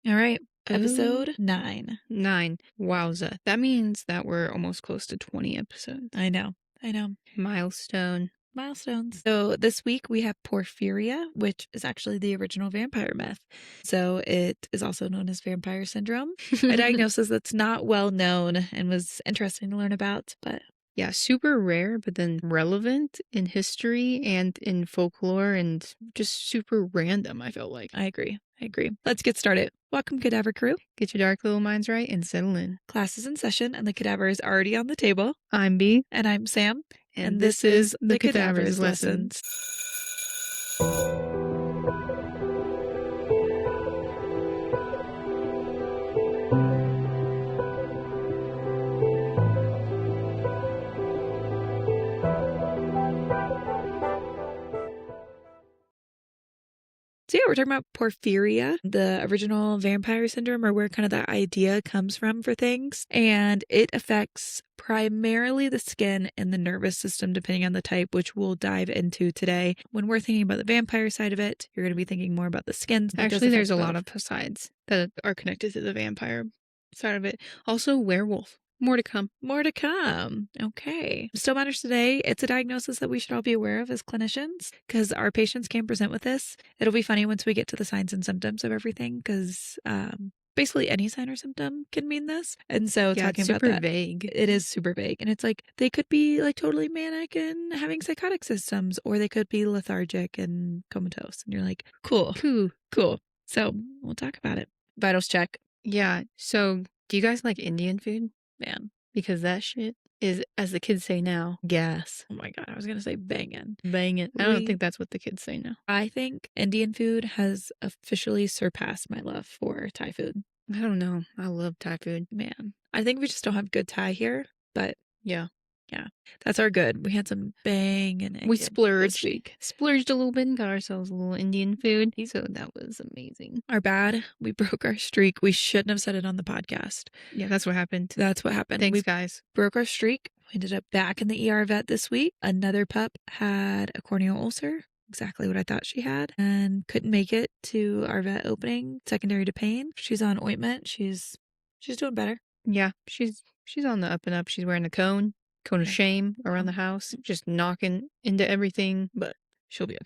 All right. Oh. Episode 9. 9. Wowza. That means that we're almost close to 20 episodes. I know. Milestone. Milestones. So this week we have Porphyria, which is actually the original vampire myth. So it is also known as vampire syndrome, a diagnosis that's not well known and was interesting to learn about, but yeah, super rare, but then relevant in history and in folklore and just super random, I felt like. I agree. Let's get started. Welcome, Cadaver Crew. Get your dark little minds right and settle in. Class is in session and the cadaver is already on the table. I'm B. And I'm Sam. And this is the Cadaver's Lessons. So yeah, we're talking about Porphyria, the original vampire syndrome, or where kind of that idea comes from for things. And it affects primarily the skin and the nervous system, depending on the type, which we'll dive into today. When we're thinking about the vampire side of it, you're going to be thinking more about the skin. Actually, there's a lot of sides that are connected to the vampire side of it. Also, werewolf. More to come. Okay. Still matters today. It's a diagnosis that we should all be aware of as clinicians because our patients can present with this. It'll be funny once we get to the signs and symptoms of everything because basically any sign or symptom can mean this. And so talking about that, vague. It is super vague. And it's like they could be like totally manic and having psychotic systems, or they could be lethargic and comatose. And you're like, cool. So we'll talk about it. Vitals check. Yeah. So do you guys like Indian food? Man, because that shit is, as the kids say now, gas. Oh my God, I was going to say bangin'. I don't think that's what the kids say now. I think Indian food has officially surpassed my love for Thai food. I don't know. I love Thai food. Man, I think we just don't have good Thai here, but yeah. That's our good. We had some bangin'. We splurged a little bit and got ourselves a little Indian food. So that was amazing. Our bad. We broke our streak. We shouldn't have said it on the podcast. Yeah, that's what happened. Thanks, guys. Broke our streak. We ended up back in the ER vet this week. Another pup had a corneal ulcer, exactly what I thought she had, and couldn't make it to our vet opening, secondary to pain. She's on ointment. She's doing better. Yeah, she's on the up and up. She's wearing a cone of shame around the house, just knocking into everything, but she'll be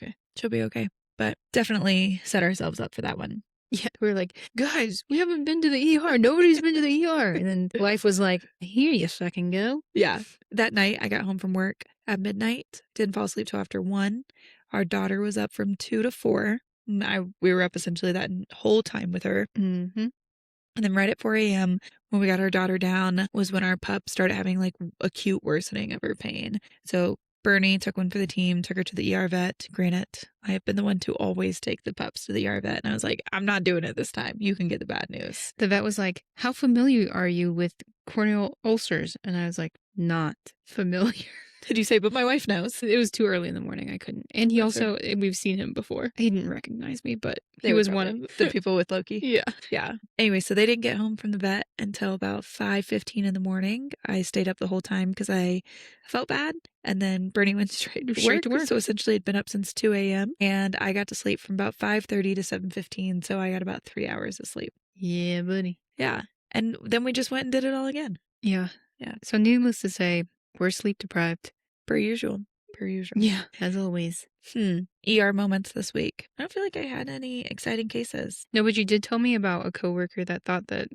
okay. But definitely set ourselves up for that one. Yeah, we were like, guys, we haven't been to the ER. Nobody's been to the ER. And then life was like, here you fucking go. Yeah. That night, I got home from work at midnight. Didn't fall asleep till after 1. Our daughter was up from 2 to 4. And we were up essentially that whole time with her. Mm-hmm. And then right at 4 a.m., when we got our daughter down, was when our pup started having like acute worsening of her pain. So Bernie took one for the team, took her to the ER vet. Granted, I have been the one to always take the pups to the ER vet. And I was like, I'm not doing it this time. You can get the bad news. The vet was like, how familiar are you with corneal ulcers? And I was like, not familiar. Did you say, but my wife knows? It was too early in the morning. I couldn't. And he also, we've seen him before. He didn't recognize me, but he was one of the people with Loki. Yeah. Anyway, so they didn't get home from the vet until about 5:15 in the morning. I stayed up the whole time because I felt bad. And then Bernie went straight to work. So essentially I'd been up since 2 a.m. And I got to sleep from about 5:30 to 7:15. So I got about 3 hours of sleep. Yeah, buddy. Yeah. And then we just went and did it all again. Yeah. So needless to say, we're sleep deprived. Per usual. Yeah, as always. ER moments this week. I don't feel like I had any exciting cases. No, but you did tell me about a coworker that thought that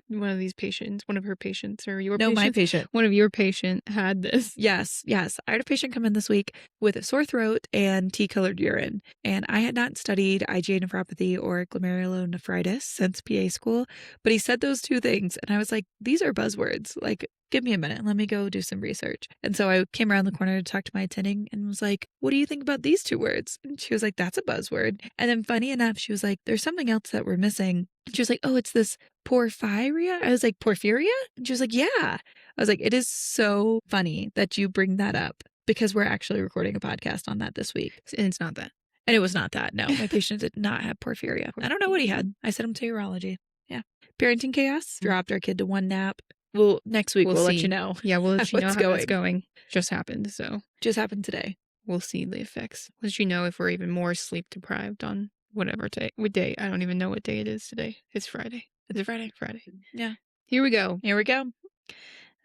one of her patients, or your patient? No, my patient. One of your patient had this. Yes. I had a patient come in this week with a sore throat and tea-colored urine. And I had not studied IgA nephropathy or glomerulonephritis since PA school, but he said those two things. And I was like, these are buzzwords. Like, give me a minute. Let me go do some research. And so I came around the corner to talk to my attending and was like, what do you think about these two words? And she was like, that's a buzzword. And then funny enough, she was like, there's something else that we're missing. And she was like, oh, it's this Porphyria? I was like, Porphyria? And she was like, yeah. I was like, it is so funny that you bring that up because we're actually recording a podcast on that this week. And it's not that. And it was not that. No, my patient did not have Porphyria. I don't know what he had. I sent him to urology. Yeah. Parenting chaos. Dropped our kid to one nap. Well, next week we'll let you know. Yeah, we'll let you know how it's going. Just happened, so. Just happened today. We'll see the effects. We'll let you know if we're even more sleep deprived on whatever day. What day? I don't even know what day it is today. It's Friday. It's Friday. Friday. Yeah. Here we go. Here we go.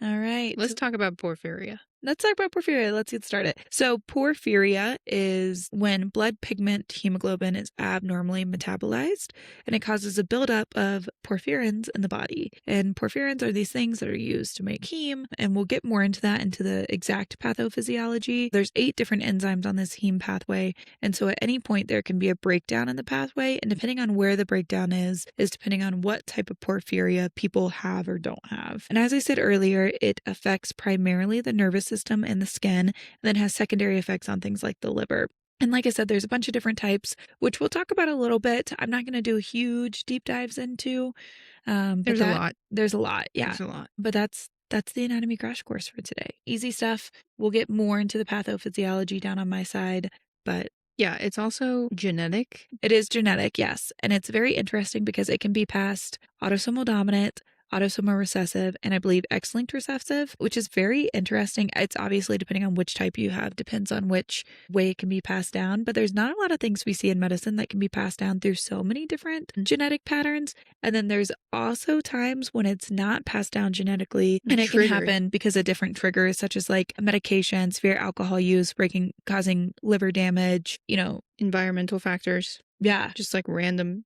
All right. Let's talk about porphyria. Let's talk about porphyria. Let's get started. So porphyria is when blood pigment hemoglobin is abnormally metabolized, and it causes a buildup of porphyrins in the body. And porphyrins are these things that are used to make heme, and we'll get more into that, into the exact pathophysiology. There's 8 different enzymes on this heme pathway, and so at any point there can be a breakdown in the pathway, and depending on where the breakdown is depending on what type of porphyria people have or don't have. And as I said earlier, it affects primarily the nervous system and the skin, and then has secondary effects on things like the liver. And like I said, there's a bunch of different types, which we'll talk about a little bit. I'm not going to do huge deep dives into. There's a lot. There's a lot, yeah. There's a lot. But that's the anatomy crash course for today. Easy stuff. We'll get more into the pathophysiology down on my side, but yeah, it's also genetic. It is genetic, yes. And it's very interesting because it can be passed autosomal dominant, autosomal recessive, and I believe X-linked recessive, which is very interesting. It's obviously depending on which type you have, depends on which way it can be passed down. But there's not a lot of things we see in medicine that can be passed down through so many different genetic patterns. And then there's also times when it's not passed down genetically, and it can happen because of different triggers, such as like medication, severe alcohol use, causing liver damage, environmental factors. Yeah. Just like random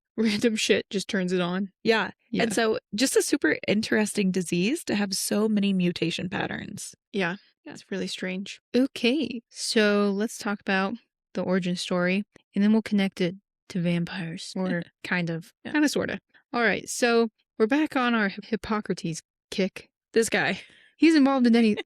shit just turns it on. Yeah. And so just a super interesting disease to have so many mutation patterns. Yeah. It's really strange. Okay. So let's talk about the origin story, and then we'll connect it to vampires, or kind of, sort of. All right. So we're back on our Hippocrates kick. This guy. He's involved in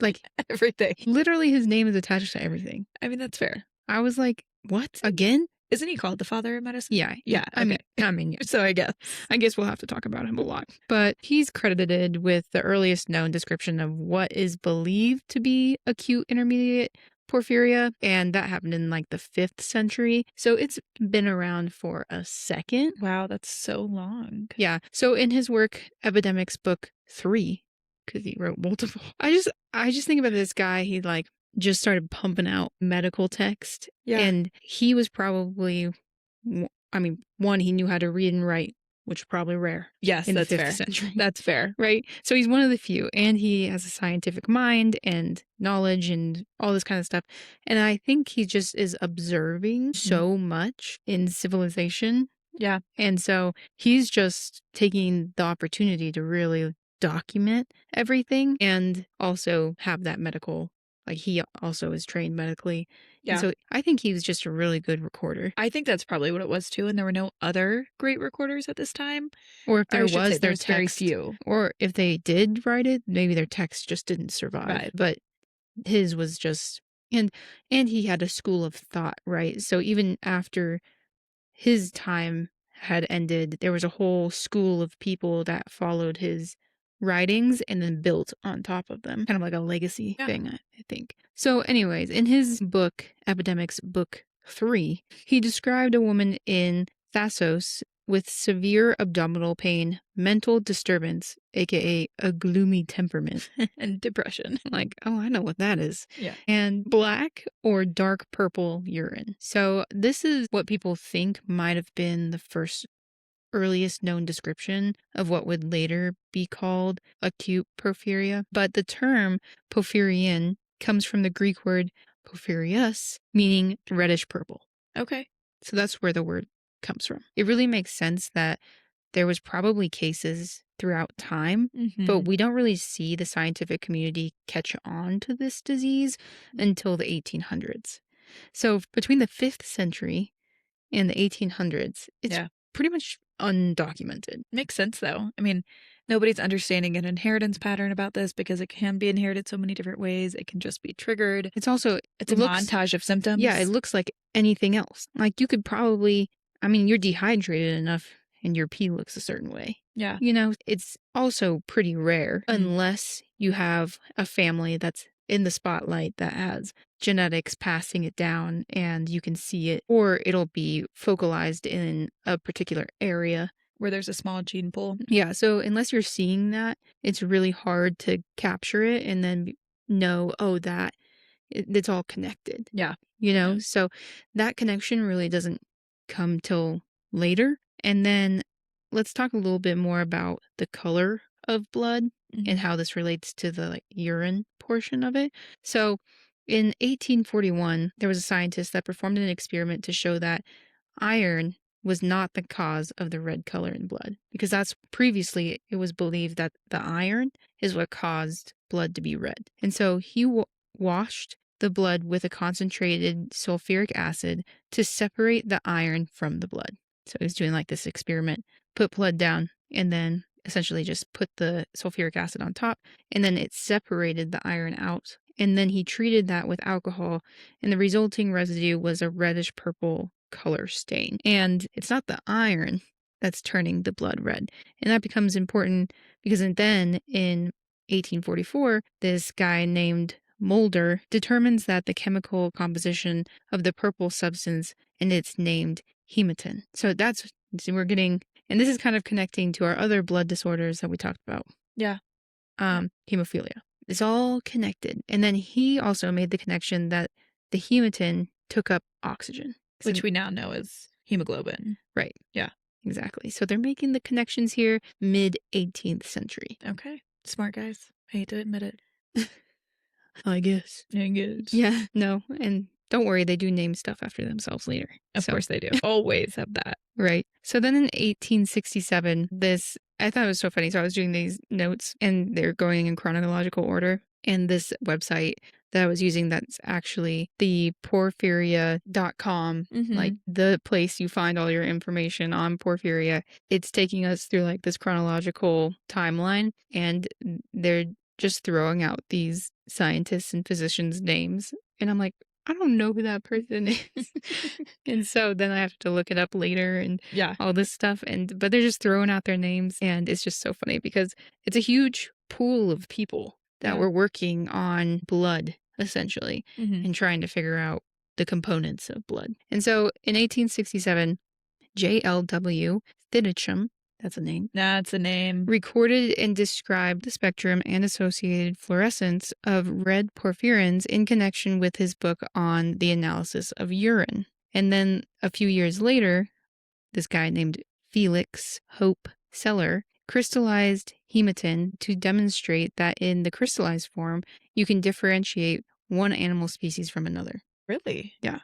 everything. Literally his name is attached to everything. I mean, that's fair. I was like, what? Again? Isn't he called the father of medicine? Yeah. Yeah. Okay. I mean, yeah. So I guess we'll have to talk about him a lot. But he's credited with the earliest known description of what is believed to be acute intermediate porphyria, and that happened in like the 5th century. So it's been around for a second. Wow, that's so long. Yeah. So in his work, Epidemics Book 3, because he wrote multiple, I just think about this guy. He just started pumping out medical text. Yeah. And he was probably, one, he knew how to read and write, which is probably rare. Yes, in that's the 5th fair. century. That's fair. Right? So he's one of the few, and he has a scientific mind and knowledge and all this kind of stuff. And I think he just is observing so much in civilization. Yeah. And so he's just taking the opportunity to really document everything and also have that medical. He also is trained medically. Yeah. And so I think he was just a really good recorder. I think that's probably what it was too. And there were no other great recorders at this time. Or if there was, their text, very few. Or if they did write it, maybe their text just didn't survive. Right. But his was just, and he had a school of thought, right? So even after his time had ended, there was a whole school of people that followed his writings and then built on top of them, kind of like a legacy thing, I think. So anyways, in his book, Epidemics Book 3, he described a woman in Thasos with severe abdominal pain, mental disturbance, aka a gloomy temperament, and depression. I know what that is. Yeah. And black or dark purple urine. So this is what people think might have been the earliest known description of what would later be called acute porphyria. But the term porphyrian comes from the Greek word porphyrius, meaning reddish purple. Okay. So that's where the word comes from. It really makes sense that there was probably cases throughout time, but we don't really see the scientific community catch on to this disease until the 1800s. So between the 5th century and the 1800s, it's pretty much undocumented. Makes sense, though. I mean, nobody's understanding an inheritance pattern about this because it can be inherited so many different ways. It can just be triggered. It's a montage of symptoms. Yeah, it looks like anything else. You could probably, you're dehydrated enough and your pee looks a certain way. Yeah. It's also pretty rare unless you have a family that's in the spotlight that has genetics passing it down and you can see it, or it'll be focalized in a particular area where there's a small gene pool. Yeah. So unless you're seeing that, it's really hard to capture it and then know, that it's all connected. Yeah. So that connection really doesn't come till later. And then let's talk a little bit more about the color of blood and how this relates to the urine portion of it. So in 1841, there was a scientist that performed an experiment to show that iron was not the cause of the red color in blood, because that's previously it was believed that the iron is what caused blood to be red. And so he washed the blood with a concentrated sulfuric acid to separate the iron from the blood. So he was doing this experiment, put blood down, and then essentially just put the sulfuric acid on top, and then it separated the iron out. And then he treated that with alcohol, and the resulting residue was a reddish purple color stain. And it's not the iron that's turning the blood red. And that becomes important because then in 1844, this guy named Mulder determines that the chemical composition of the purple substance, and it's named hemetin. So we're getting, and this is kind of connecting to our other blood disorders that we talked about. Yeah. Hemophilia. It's all connected. And then he also made the connection that the hemetin took up oxygen. Which we now know is hemoglobin. Right. Yeah. Exactly. So they're making the connections here mid-18th century. Okay. Smart guys. I hate to admit it. I guess. Yeah. No. And don't worry, they do name stuff after themselves later. Of course they do. Always have that. Right. So then in 1867, I thought it was so funny. So I was doing these notes and they're going in chronological order. And this website that I was using, that's actually the porphyria.com, the place you find all your information on porphyria. It's taking us through this chronological timeline, and they're just throwing out these scientists and physicians' names. And I'm like, I don't know who that person is. And so then I have to look it up later and all this stuff. But they're just throwing out their names. And it's just so funny because it's a huge pool of people that were working on blood, essentially, and trying to figure out the components of blood. And so in 1867, J.L.W. Thidicum, that's a name. That's a name. Recorded and described the spectrum and associated fluorescence of red porphyrins in connection with his book on the analysis of urine. And then a few years later, this guy named Felix Hope Seller crystallized hemetin to demonstrate that in the crystallized form, you can differentiate one animal species from another. Really? Yeah.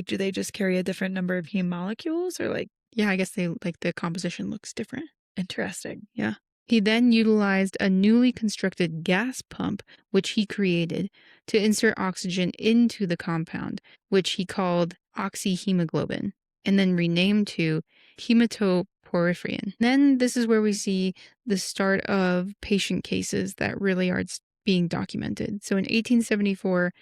Do they just carry a different number of heme molecules or Yeah, I guess they the composition looks different. Interesting. Yeah. He then utilized a newly constructed gas pump, which he created, to insert oxygen into the compound, which he called oxyhemoglobin, and then renamed to hematoporphyrin. Then this is where we see the start of patient cases that really are being documented. So in 1874,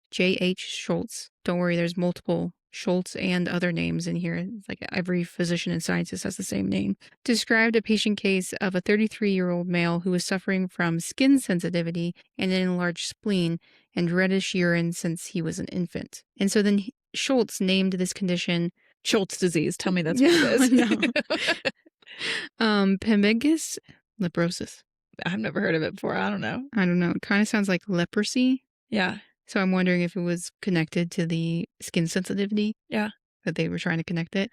J.H. Schultz, don't worry, there's multiple Schultz and other names in here. It's every physician and scientist has the same name. Described a patient case of a 33-year-old male who was suffering from skin sensitivity and an enlarged spleen and reddish urine since he was an infant. And so then Schultz named this condition Schultz disease. Tell me that's what it is. No. Pemphigus leprosus. I've never heard of it before. I don't know. It kind of sounds like leprosy. Yeah. So I'm wondering if it was connected to the skin sensitivity. Yeah. That they were trying to connect it.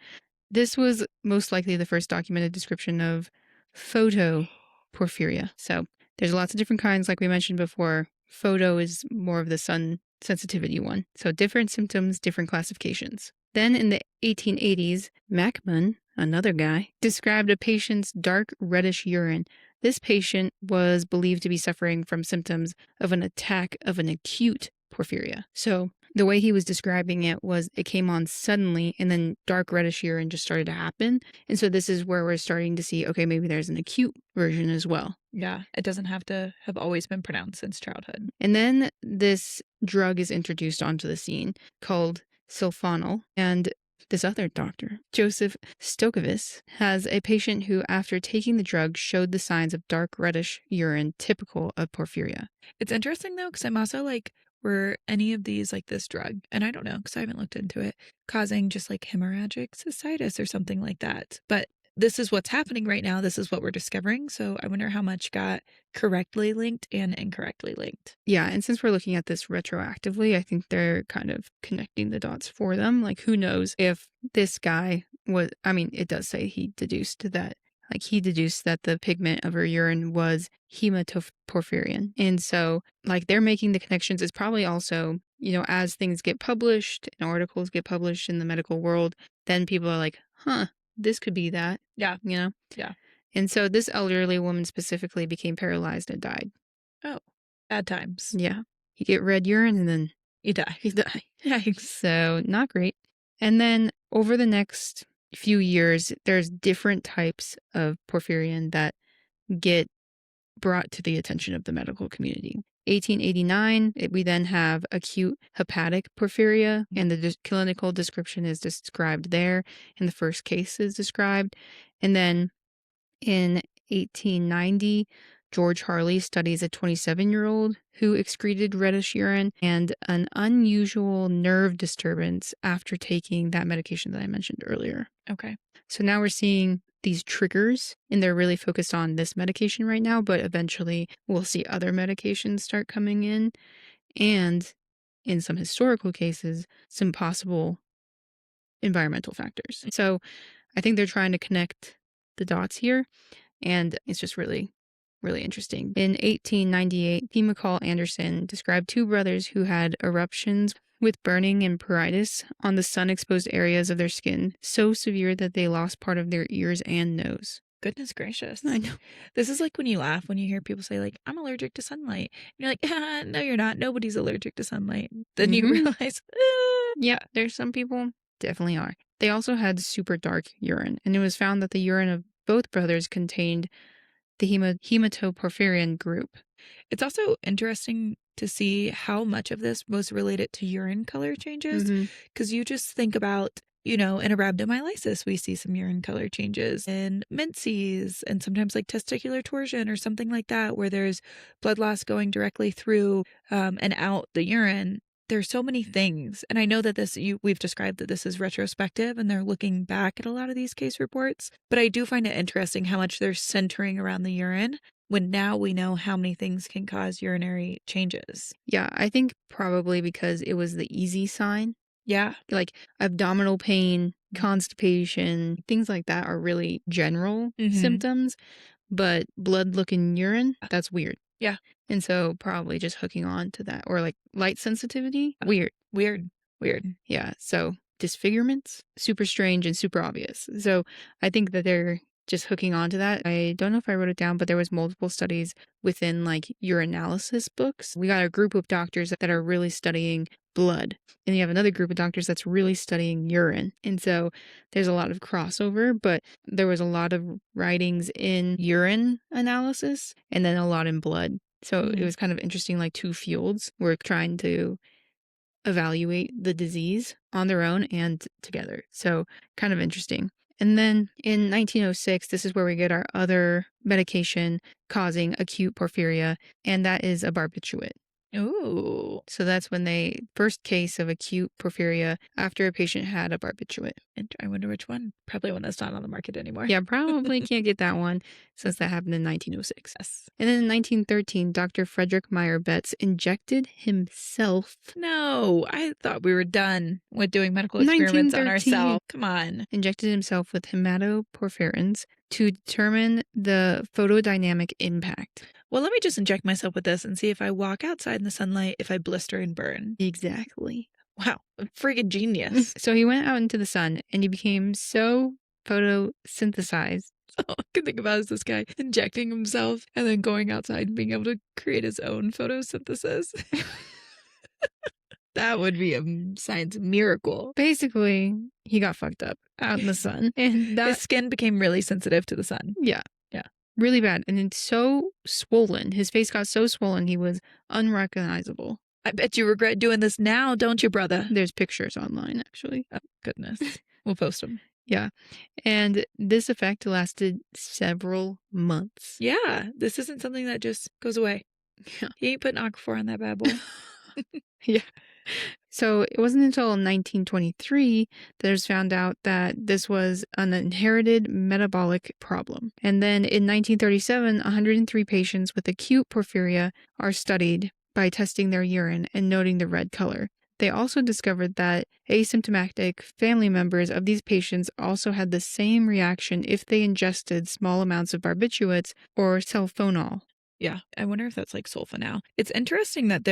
This was most likely the first documented description of photoporphyria. So there's lots of different kinds, like we mentioned before. Photo is more of the sun sensitivity one. So different symptoms, different classifications. Then in the 1880s, Mackman, another guy, described a patient's dark reddish urine. This patient was believed to be suffering from symptoms of an attack of an acute porphyria. So the way he was describing it was it came on suddenly and then dark reddish urine just started to happen. And so this is where we're starting to see, okay, maybe there's an acute version as well. Yeah, it doesn't have to have always been pronounced since childhood. And then this drug is introduced onto the scene called sulfonal. And this other doctor, Joseph Stokovis, has a patient who, after taking the drug, showed the signs of dark reddish urine typical of porphyria. It's interesting, though, because I'm also were any of these this drug, and I don't know because I haven't looked into it, causing just hemorrhagic cystitis or something like that. But this is what's happening right now. This is what we're discovering. So I wonder how much got correctly linked and incorrectly linked. Yeah. And since we're looking at this retroactively, I think they're kind of connecting the dots for them. Who knows if this guy it does say he deduced that. Like, he deduced that the pigment of her urine was hematoporphyrin. And so, like, they're making the connections. It's probably also, as things get published and articles get published in the medical world, then people are like, huh, this could be that. Yeah. Yeah. Yeah. And so this elderly woman specifically became paralyzed and died. Oh, bad times. Yeah. You get red urine and then You die. you die. Yikes. So not great. And then over the next few years, there's different types of porphyrin that get brought to the attention of the medical community. 1889, we then have acute hepatic porphyria, and the clinical description is described there, and the first case is described. And then in 1890, George Harley studies a 27-year-old who excreted reddish urine and an unusual nerve disturbance after taking that medication that I mentioned earlier. Okay. So now we're seeing these triggers, and they're really focused on this medication right now, but eventually we'll see other medications start coming in, and in some historical cases, some possible environmental factors. So I think they're trying to connect the dots here, and it's just really, really interesting. In 1898, P. McCall Anderson described two brothers who had eruptions with burning and pruritus on the sun-exposed areas of their skin, so severe that they lost part of their ears and nose. Goodness gracious. I know. This is like when you laugh when you hear people say, like, I'm allergic to sunlight. And you're like, no, you're not. Nobody's allergic to sunlight. Then you realize, yeah, there's some people definitely are. They also had super dark urine, and it was found that the urine of both brothers contained the hematoporphyrin group. It's also interesting to see how much of this was related to urine color changes, because you just think about, in a rhabdomyolysis, we see some urine color changes in menses and sometimes like testicular torsion or something like that, where there's blood loss going directly through and out the urine. There's so many things. And I know that we've described that this is retrospective and they're looking back at a lot of these case reports, but I do find it interesting how much they're centering around the urine when now we know how many things can cause urinary changes. Yeah, I think probably because it was the easy sign. Yeah. Like abdominal pain, constipation, things like that are really general symptoms, but blood-looking urine, that's weird. Yeah. And so probably just hooking on to that, or like light sensitivity, weird. Yeah, so disfigurements, super strange and super obvious. So I think that they're just hooking on to that. I don't know if I wrote it down, but there was multiple studies within like urinalysis books. We got a group of doctors that are really studying blood, and you have another group of doctors that's really studying urine. And so there's a lot of crossover, but there was a lot of writings in urine analysis and then a lot in blood. So it was kind of interesting, like two fields were trying to evaluate the disease on their own and together. So kind of interesting. And then in 1906, this is where we get our other medication causing acute porphyria, and that is a barbiturate. Ooh. So that's when first case of acute porphyria after a patient had a barbiturate. And I wonder which one. Probably one that's not on the market anymore. Yeah, probably can't get that one since that happened in 1906. Yes. And then in 1913, Dr. Frederick Meyer Betts injected himself. No, I thought we were done with doing medical experiments on ourselves. Come on. Injected himself with hematoporphyrins to determine the photodynamic impact. Well, let me just inject myself with this and see if I walk outside in the sunlight, if I blister and burn. Exactly. Wow, a friggin' genius. So he went out into the sun and he became so photosynthesized. All I can think about is this guy injecting himself and then going outside and being able to create his own photosynthesis. That would be a science miracle. Basically, he got fucked up out in the sun. And his skin became really sensitive to the sun. Yeah. Yeah. Really bad. And it's so swollen. His face got so swollen, he was unrecognizable. I bet you regret doing this now, don't you, brother? There's pictures online, actually. Oh, goodness. We'll post them. Yeah. And this effect lasted several months. Yeah. This isn't something that just goes away. Yeah. He ain't putting Aquaphor on that bad boy. Yeah. So it wasn't until 1923 that it was found out that this was an inherited metabolic problem. And then in 1937, 103 patients with acute porphyria are studied by testing their urine and noting the red color. They also discovered that asymptomatic family members of these patients also had the same reaction if they ingested small amounts of barbiturates or sulfonal. Yeah, I wonder if that's like sulfonal. It's interesting that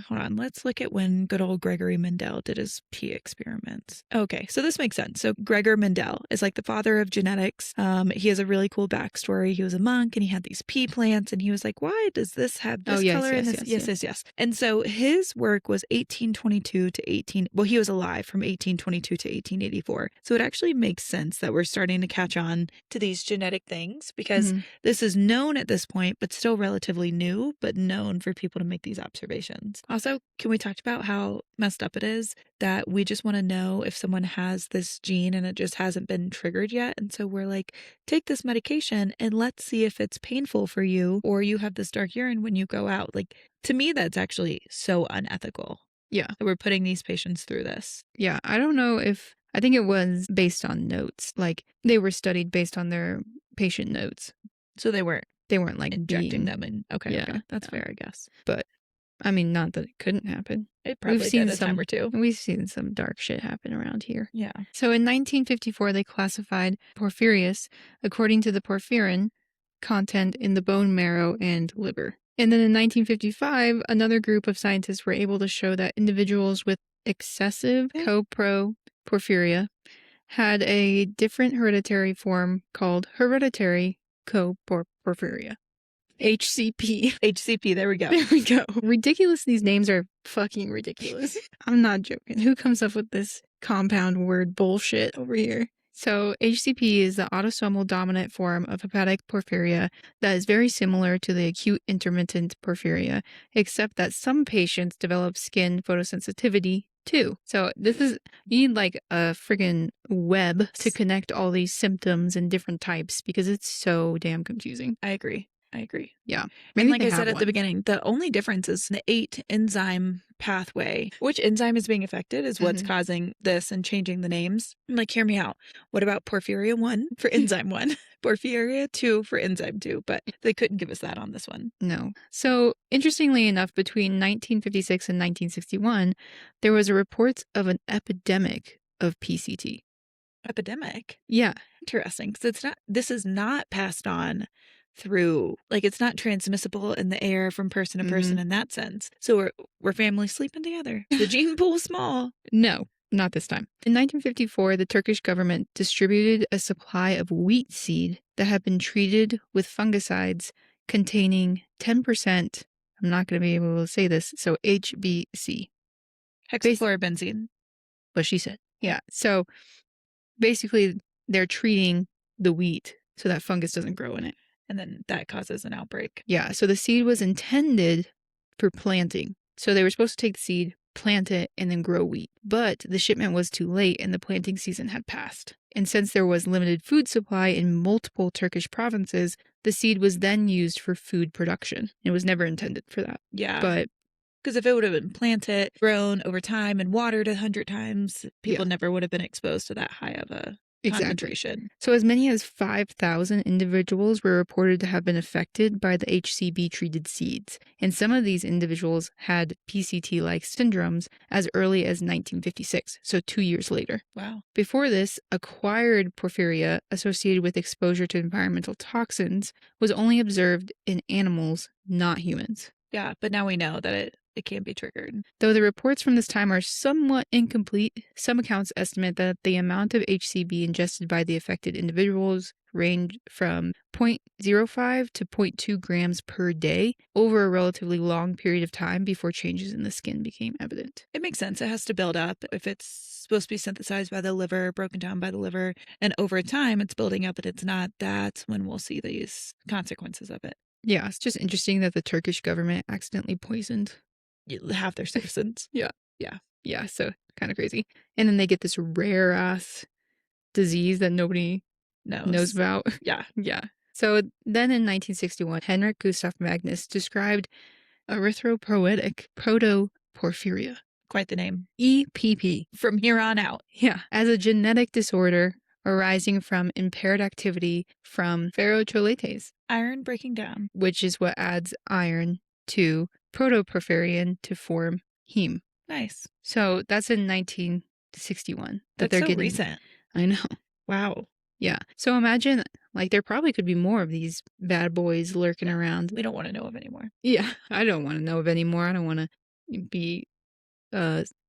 hold on, let's look at when good old Gregory Mendel did his pea experiments. Okay, so this makes sense. So Gregor Mendel is like the father of genetics. He has a really cool backstory. He was a monk and he had these pea plants and he was like, why does this have this color and this? Yes. And so his work was 1822 to 18, well, he was alive from 1822 to 1884. So it actually makes sense that we're starting to catch on to these genetic things because this is known at this point, but still relatively new, but known for people to make these observations. Also, can we talk about how messed up it is that we just want to know if someone has this gene and it just hasn't been triggered yet? And so we're like, take this medication and let's see if it's painful for you or you have this dark urine when you go out. Like, to me, that's actually so unethical. Yeah. That we're putting these patients through this. Yeah. I don't know if, I think it was based on notes. Like, they were studied based on their patient notes. So they weren't like injecting them in. Okay. That's fair, I guess. But I mean, not that it couldn't happen. It probably did a time or two. We've seen some dark shit happen around here. Yeah. So in 1954, they classified Porphyrius according to the porphyrin content in the bone marrow and liver. And then in 1955, another group of scientists were able to show that individuals with excessive coproporphyria had a different hereditary form called hereditary coproporphyria. HCP. HCP, there we go. There we go. Ridiculous. These names are fucking ridiculous. I'm not joking. Who comes up with this compound word bullshit over here? So HCP is the autosomal dominant form of hepatic porphyria that is very similar to the acute intermittent porphyria, except that some patients develop skin photosensitivity too. So this is, you need like a friggin' web to connect all these symptoms and different types because it's so damn confusing. I agree. Yeah. And like I said at the beginning, the only difference is the 8 enzyme pathway. Which enzyme is being affected is what's causing this and changing the names. Like, hear me out. What about Porphyria 1 for enzyme 1? Porphyria 2 for enzyme 2, but they couldn't give us that on this one. No. So, interestingly enough, between 1956 and 1961, there was a report of an epidemic of PCT. Epidemic? Yeah. Interesting. Because this is not passed on through, like, it's not transmissible in the air from person to person in that sense. So we're families sleeping together. The gene pool is small. No, not this time. In 1954, the Turkish government distributed a supply of wheat seed that had been treated with fungicides containing 10%, I'm not going to be able to say this, so HBC. Hexachlorobenzene. What she said. Yeah. So basically, they're treating the wheat so that fungus doesn't grow in it. And then that causes an outbreak. Yeah. So the seed was intended for planting. So they were supposed to take the seed, plant it, and then grow wheat. But the shipment was too late and the planting season had passed. And since there was limited food supply in multiple Turkish provinces, the seed was then used for food production. It was never intended for that. Yeah. But because if it would have been planted, grown over time, and watered 100 times, people never would have been exposed to that high of a concentration. So as many as 5,000 individuals were reported to have been affected by the HCB-treated seeds. And some of these individuals had PCT-like syndromes as early as 1956, so 2 years later. Wow. Before this, acquired porphyria associated with exposure to environmental toxins was only observed in animals, not humans. Yeah, but now we know that it can be triggered. Though the reports from this time are somewhat incomplete, some accounts estimate that the amount of HCB ingested by the affected individuals ranged from 0.05 to 0.2 grams per day over a relatively long period of time before changes in the skin became evident. It makes sense. It has to build up. If it's supposed to be synthesized by the liver, broken down by the liver, and over time it's building up, but it's not, that's when we'll see these consequences of it. Yeah, it's just interesting that the Turkish government accidentally poisoned half their citizens. Yeah, so kind of crazy. And then they get this rare ass disease that nobody knows about. Yeah. So then in 1961, Henrik Gustav Magnus described erythropoietic protoporphyria. Quite the name. EPP. From here on out. Yeah. As a genetic disorder arising from impaired activity from ferrocholatase. Iron breaking down. Which is what adds iron to protoporphyrin to form heme. Nice. So that's in 1961 that That's they're so getting. recent. I know. Wow. Yeah. So imagine, like, there probably could be more of these bad boys lurking around. We don't want to know of anymore. Yeah. I don't want to know of any more. I don't want to be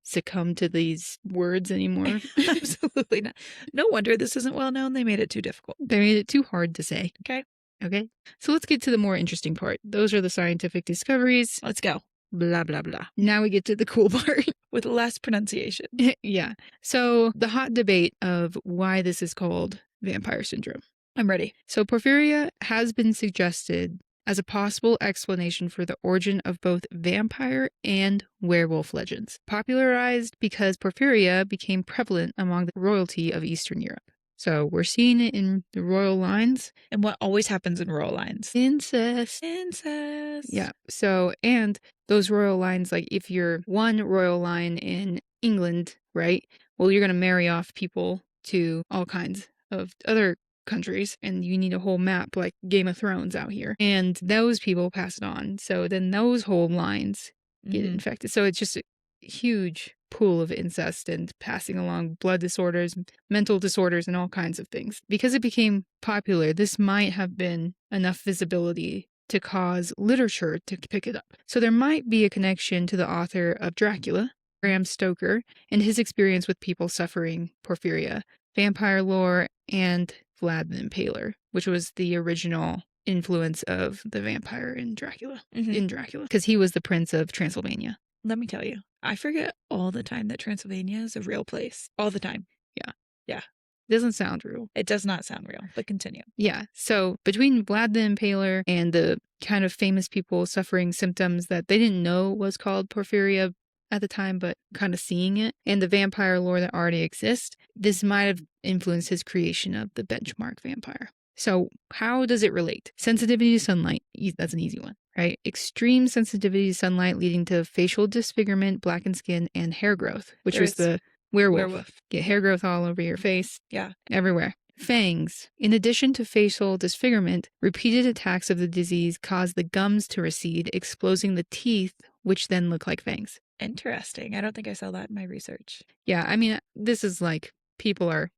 succumb to these words anymore. Absolutely not. No wonder this isn't well known. They made it too difficult. They made it too hard to say. Okay. Okay. So let's get to the more interesting part. Those are the scientific discoveries. Let's go. Blah, blah, blah. Now we get to the cool part. With less pronunciation. Yeah. So the hot debate of why this is called vampire syndrome. I'm ready. So porphyria has been suggested as a possible explanation for the origin of both vampire and werewolf legends, popularized because porphyria became prevalent among the royalty of Eastern Europe. So we're seeing it in the royal lines. And what always happens in royal lines? Incest. Incest. Yeah. So, and those royal lines, like if you're one royal line in England, right? Well, you're going to marry off people to all kinds of other countries, and you need a whole map like Game of Thrones out here. And those people pass it on. So then those whole lines get infected. So it's just a huge pool of incest and passing along blood disorders, mental disorders, and all kinds of things. Because it became popular, this might have been enough visibility to cause literature to pick it up. So there might be a connection to the author of Dracula, Bram Stoker, and his experience with people suffering porphyria, vampire lore, and Vlad the Impaler, which was the original influence of the vampire in Dracula, because he was the Prince of Transylvania. Let me tell you, I forget all the time that Transylvania is a real place. All the time. Yeah. Yeah. Doesn't sound real. It does not sound real, but continue. Yeah. So between Vlad the Impaler and the kind of famous people suffering symptoms that they didn't know was called porphyria at the time, but kind of seeing it, and the vampire lore that already exists, this might have influenced his creation of the benchmark vampire. So how does it relate? Sensitivity to sunlight, that's an easy one, right? Extreme sensitivity to sunlight leading to facial disfigurement, blackened skin, and hair growth, which was the werewolf. Get hair growth all over your face. Yeah. Everywhere. Fangs. In addition to facial disfigurement, repeated attacks of the disease cause the gums to recede, exposing the teeth, which then look like fangs. Interesting. I don't think I saw that in my research. Yeah, I mean, this is like people are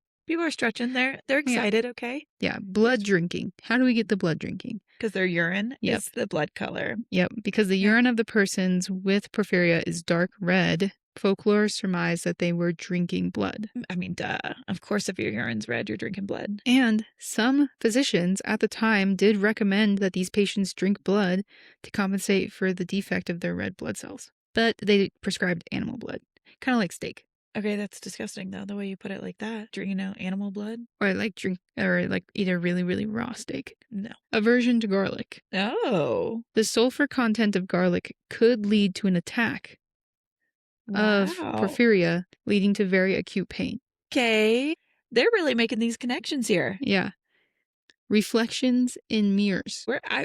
stretching. They're excited, okay? Yeah, blood drinking. How do we get the blood drinking? Because their urine is the blood color. Yep, because the urine of the persons with porphyria is dark red. Folklore surmised that they were drinking blood. I mean, duh. Of course, if your urine's red, you're drinking blood. And some physicians at the time did recommend that these patients drink blood to compensate for the defect of their red blood cells. But they prescribed animal blood, kind of like steak. Okay, that's disgusting, though, the way you put it like that. Drinking out animal blood? Or like eat a really, really raw steak. No. Aversion to garlic. Oh. The sulfur content of garlic could lead to an attack of porphyria, leading to very acute pain. Okay. They're really making these connections here. Yeah. Reflections in mirrors. I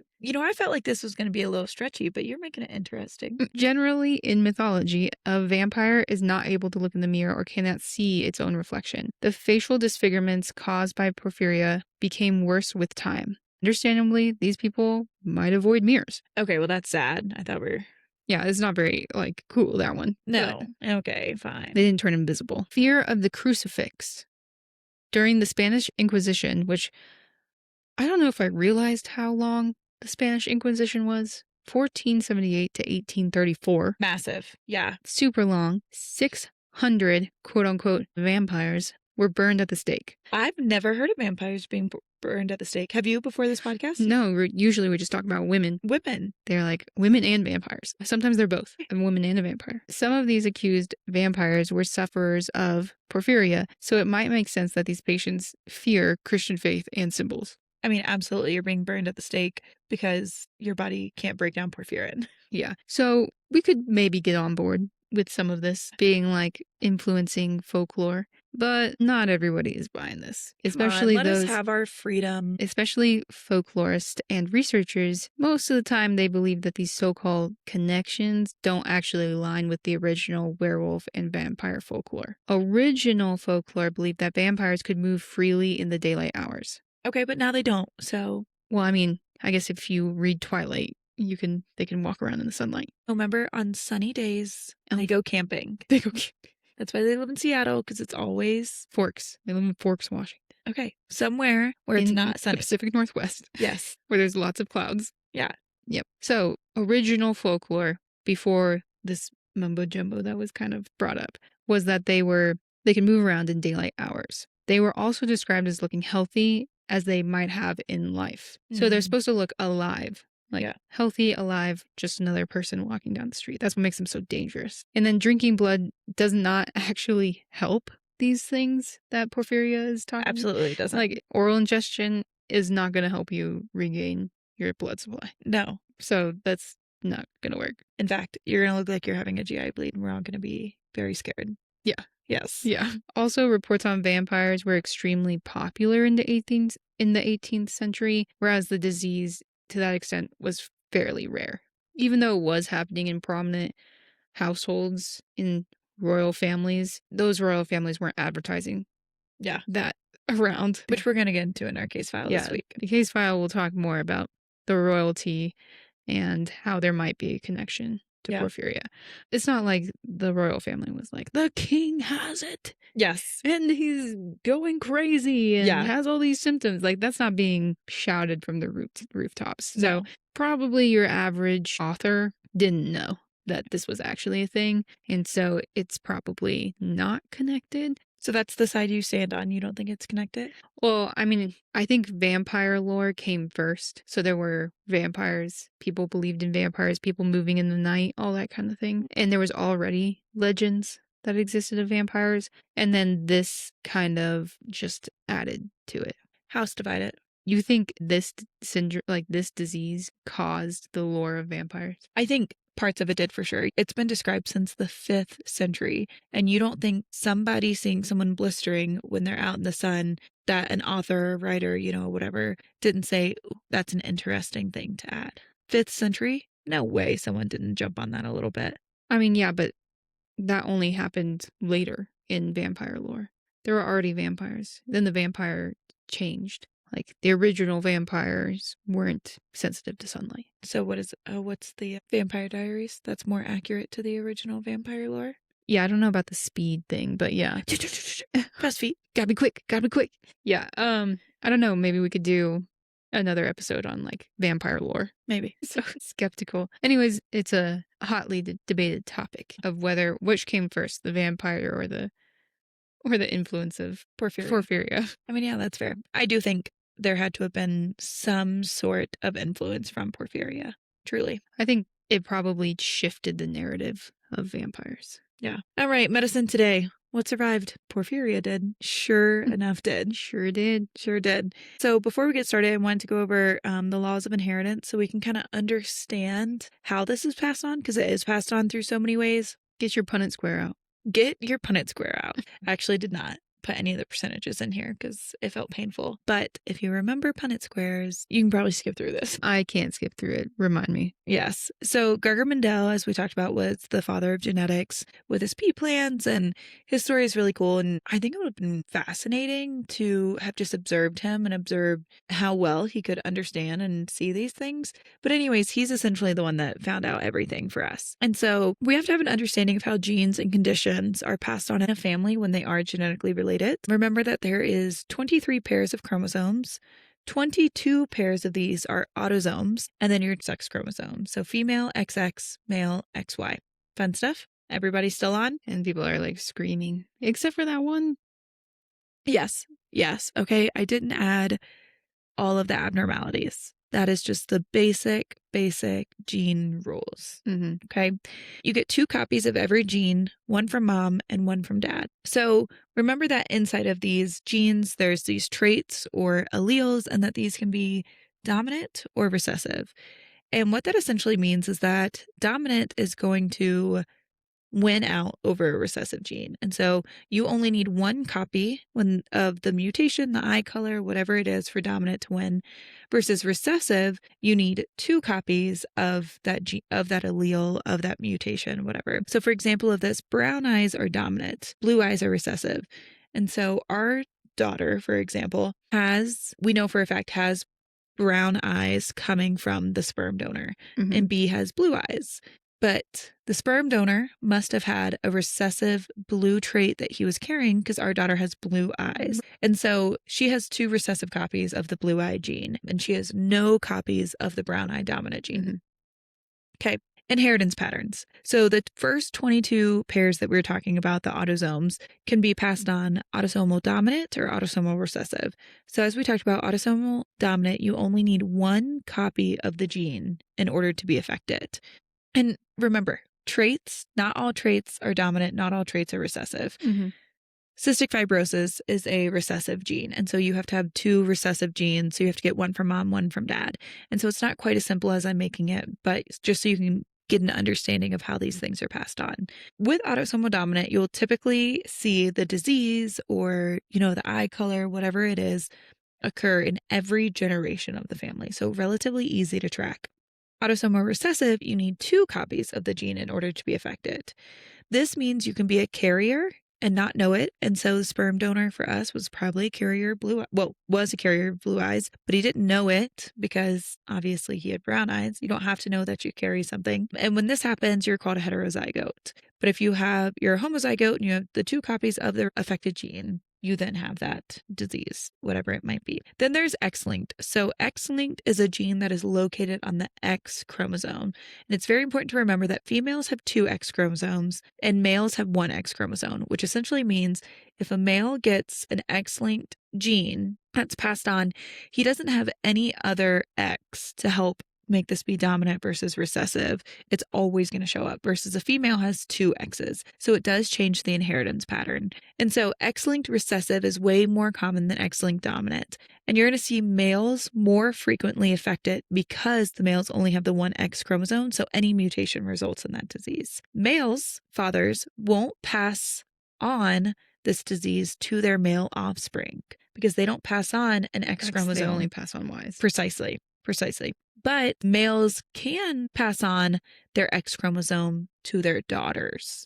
felt like this was going to be a little stretchy, but you're making it interesting. Generally, in mythology, a vampire is not able to look in the mirror or cannot see its own reflection. The facial disfigurements caused by porphyria became worse with time. Understandably, these people might avoid mirrors. Okay, well, that's sad. I thought we were... Yeah, it's not very, cool, that one. No. Okay, fine. They didn't turn invisible. Fear of the crucifix. During the Spanish Inquisition, which I don't know if I realized how long the Spanish Inquisition was. 1478 to 1834. Massive. Yeah. Super long. 600 quote-unquote vampires were burned at the stake. I've never heard of vampires being burned at the stake. Have you before this podcast? No, usually we just talk about women. Women. They're like women and vampires. Sometimes they're both, a woman and a vampire. Some of these accused vampires were sufferers of porphyria, so it might make sense that these patients fear Christian faith and symbols. I mean, absolutely, you're being burned at the stake because your body can't break down porphyrin. Yeah. So we could maybe get on board with some of this being influencing folklore, but not everybody is buying this. Especially let us have our freedom. Especially folklorists and researchers. Most of the time they believe that these so-called connections don't actually align with the original werewolf and vampire folklore. Original folklore believed that vampires could move freely in the daylight hours. Okay, but now they don't, so... Well, I mean, I guess if you read Twilight, they can walk around in the sunlight. Remember, on sunny days, they go camping. They go camping. That's why they live in Seattle, because it's always Forks. They live in Forks, Washington. okay. Somewhere where it's not sunny. The Pacific Northwest. Yes. Where there's lots of clouds. Yeah. Yep. So original folklore before this mumbo jumbo that was kind of brought up was that they could move around in daylight hours. They were also described as looking healthy as they might have in life. So they're supposed to look alive. Like healthy, alive, just another person walking down the street. That's what makes them so dangerous. And then drinking blood does not actually help these things that Porphyria is talking about. Absolutely doesn't. Like oral ingestion is not going to help you regain your blood supply. No. So that's not going to work. In fact, you're going to look like you're having a GI bleed and we're all going to be very scared. Yeah. Yes. Yeah. Also, reports on vampires were extremely popular in the 18th century, whereas the disease to that extent was fairly rare. Even though it was happening in prominent households in royal families, those royal families weren't advertising that around. Which we're going to get into in our case file this week. The case file will talk more about the royalty and how there might be a connection to Porphyria. It's not like the royal family was like, the king has it. Yes. And he's going crazy and has all these symptoms. Like, that's not being shouted from the rooftops. So probably your average author didn't know that this was actually a thing. And so it's probably not connected. So that's the side you stand on. You don't think it's connected? Well, I mean, I think vampire lore came first. So there were vampires. People believed in vampires, people moving in the night, all that kind of thing. And there was already legends that existed of vampires. And then this kind of just added to it. House divided. You think this syndrome, like this disease, caused the lore of vampires? I think parts of it did for sure. It's been described since the 5th century. And you don't think somebody seeing someone blistering when they're out in the sun, that an author, writer, whatever, didn't say, that's an interesting thing to add. 5th century? No way someone didn't jump on that a little bit. I mean, yeah, but that only happened later in vampire lore. There were already vampires. Then the vampire changed. Like, the original vampires weren't sensitive to sunlight. So what's the Vampire Diaries? That's more accurate to the original vampire lore? Yeah, I don't know about the speed thing, but yeah. Fast feet. Gotta be quick. Yeah, I don't know. Maybe we could do another episode on, like, vampire lore. Maybe. So skeptical. Anyways, it's a hotly debated topic of which came first, the vampire or the influence of Porphyria. I mean, yeah, that's fair. I do think there had to have been some sort of influence from Porphyria. Truly. I think it probably shifted the narrative of vampires. Yeah. All right. Medicine today. What survived? Porphyria did. Sure enough did. Sure did. So before we get started, I wanted to go over the laws of inheritance so we can kind of understand how this is passed on, because it is passed on through so many ways. Get your Punnett square out. I actually did not put any of the percentages in here because it felt painful. But if you remember Punnett squares, you can probably skip through this. I can't skip through it. Remind me. Yes. So Gregor Mendel, as we talked about, was the father of genetics with his pea plants, and his story is really cool. And I think it would have been fascinating to have just observed him and observed how well he could understand and see these things. But anyways, he's essentially the one that found out everything for us. And so we have to have an understanding of how genes and conditions are passed on in a family when they are genetically related. Remember that there is 23 pairs of chromosomes. 22 pairs of these are autosomes, and then your sex chromosome. So female XX, male XY. Fun stuff. Everybody still on? And people are like screaming, except for that one. Yes. Okay. I didn't add all of the abnormalities. That is just the basic gene rules. Mm-hmm. Okay. You get 2 copies of every gene, one from mom and one from dad. So remember that inside of these genes, there's these traits or alleles, and that these can be dominant or recessive. And what that essentially means is that dominant is going to win out over a recessive gene. And so you only need 1 copy of the mutation, the eye color, whatever it is for dominant to win, versus recessive, you need 2 copies of that of that allele, of that mutation, whatever. So for example of this, brown eyes are dominant, blue eyes are recessive. And so our daughter, for example, we know for a fact has brown eyes coming from the sperm donor, Mhm. and B has blue eyes. But the sperm donor must have had a recessive blue trait that he was carrying because our daughter has blue eyes. And so she has 2 recessive copies of the blue eye gene, and she has no copies of the brown eye dominant gene. Mhm. Okay. Inheritance patterns. So the first 22 pairs that we were talking about, the autosomes, can be passed on autosomal dominant or autosomal recessive. So as we talked about autosomal dominant, you only need 1 copy of the gene in order to be affected. And remember, traits, not all traits are dominant, not all traits are recessive. Mhm. Cystic fibrosis is a recessive gene. And so you have to have 2 recessive genes. So you have to get one from mom, one from dad. And so it's not quite as simple as I'm making it, but just so you can get an understanding of how these things are passed on. With autosomal dominant, you'll typically see the disease or, the eye color, whatever it is, occur in every generation of the family. So relatively easy to track. Autosomal recessive, you need 2 copies of the gene in order to be affected. This means you can be a carrier and not know it. And so the sperm donor for us was probably a carrier was a carrier of blue eyes, but he didn't know it because obviously he had brown eyes. You don't have to know that you carry something. And when this happens, you're called a heterozygote. But if you're a homozygote and you have the 2 copies of the affected gene, you then have that disease, whatever it might be. Then there's X-linked. So X-linked is a gene that is located on the X chromosome. And it's very important to remember that females have 2 X chromosomes and males have 1 X chromosome, which essentially means if a male gets an X-linked gene that's passed on, he doesn't have any other X to help make this be dominant versus recessive. It's always going to show up versus a female has 2 X's. So it does change the inheritance pattern. And so X-linked recessive is way more common than X-linked dominant. And you're going to see males more frequently affected because the males only have the 1 X chromosome. So any mutation results in that disease. Males, fathers, won't pass on this disease to their male offspring because they don't pass on an X chromosome. They only pass on Ys. Precisely. But males can pass on their X chromosome to their daughters.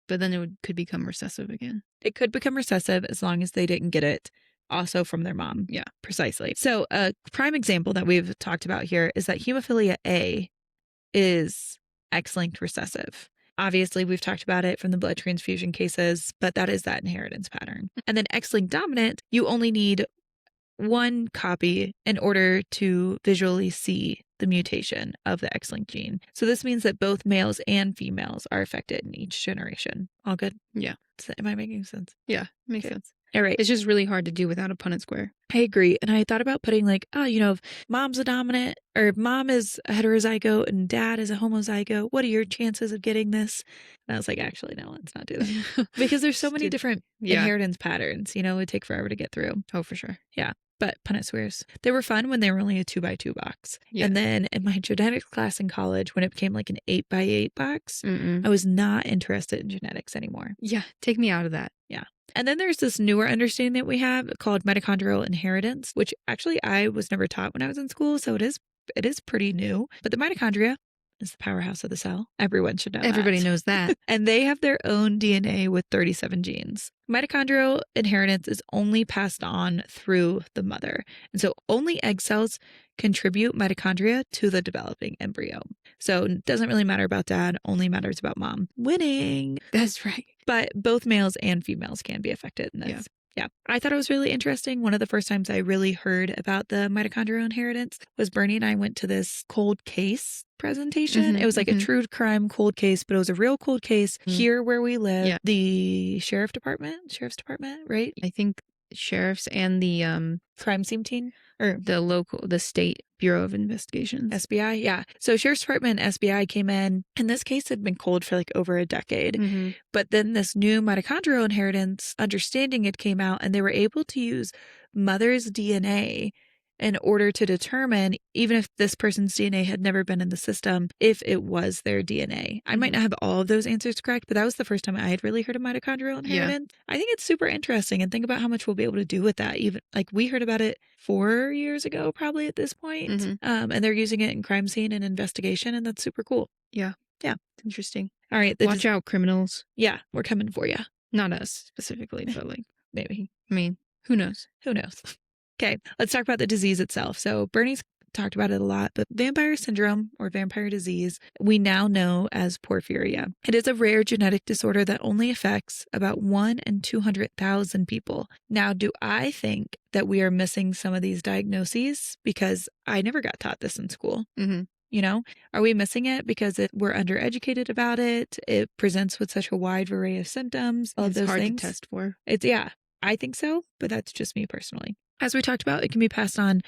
But then it could become recessive again. It could become recessive as long as they didn't get it also from their mom. Yeah. Precisely. So a prime example that we've talked about here is that hemophilia A is X-linked recessive. Obviously, we've talked about it from the blood transfusion cases, but that is that inheritance pattern. And then X-linked dominant, you only need 1 copy in order to visually see the mutation of the X-linked gene. So this means that both males and females are affected in each generation. All good? Yeah. Am I making sense? Yeah, makes sense. All right. It's just really hard to do without a Punnett square. I agree. And I thought about putting if mom's a dominant or mom is a heterozygote and dad is a homozygote, what are your chances of getting this? And I was like, actually, no, let's not do that. Because there's so many different inheritance patterns, it would take forever to get through. Oh, for sure. Yeah. But Punnett squares, they were fun when they were only a 2x2 box. Yeah. And then in my genetics class in college, when it became like an 8x8 box, I was not interested in genetics anymore. Yeah. Take me out of that. Yeah. And then there's this newer understanding that we have called mitochondrial inheritance, which actually I was never taught when I was in school. So it is pretty new. But the mitochondria is the powerhouse of the cell. Everyone should know Everybody knows that. And they have their own DNA with 37 genes. Mitochondrial inheritance is only passed on through the mother. And so only egg cells contribute mitochondria to the developing embryo. So it doesn't really matter about dad, only matters about mom. Winning. That's right. But both males and females can be affected in this. Yeah. I thought it was really interesting. One of the first times I really heard about the mitochondrial inheritance was Bernie and I went to this cold case presentation. It was like a true crime cold case, but it was a real cold case here where we live. Yeah. The sheriff's department, right? I think sheriffs and the crime scene team or the state Bureau of Investigations. SBI, yeah. So Sheriff's Department and SBI came in, and this case had been cold for like over a decade. But then this new mitochondrial inheritance understanding had came out, and they were able to use mother's DNA in order to determine, even if this person's DNA had never been in the system, if it was their DNA. I might not have all of those answers correct, but that was the first time I had really heard of mitochondrial inheritance. I think it's super interesting, and think about how much we'll be able to do with that. Even like we heard about it 4 years ago, probably at this point. And they're using it in crime scene and investigation, and that's super cool. Yeah. Yeah. Interesting. All right. Watch out, criminals. Yeah. We're coming for you. Not us specifically, but like maybe. I mean, who knows? Who knows? Okay, let's talk about the disease itself. So Bernie's talked about it a lot, but vampire syndrome or vampire disease, we now know as porphyria. It is a rare genetic disorder that only affects about 1 in 200,000 people. Now, do I think that we are missing some of these diagnoses? Because I never got taught this in school. Mm-hmm. Are we missing it because we're undereducated about it? It presents with such a wide array of symptoms, all of those hard things. to test for. I think so, but that's just me personally. As we talked about, it can be passed on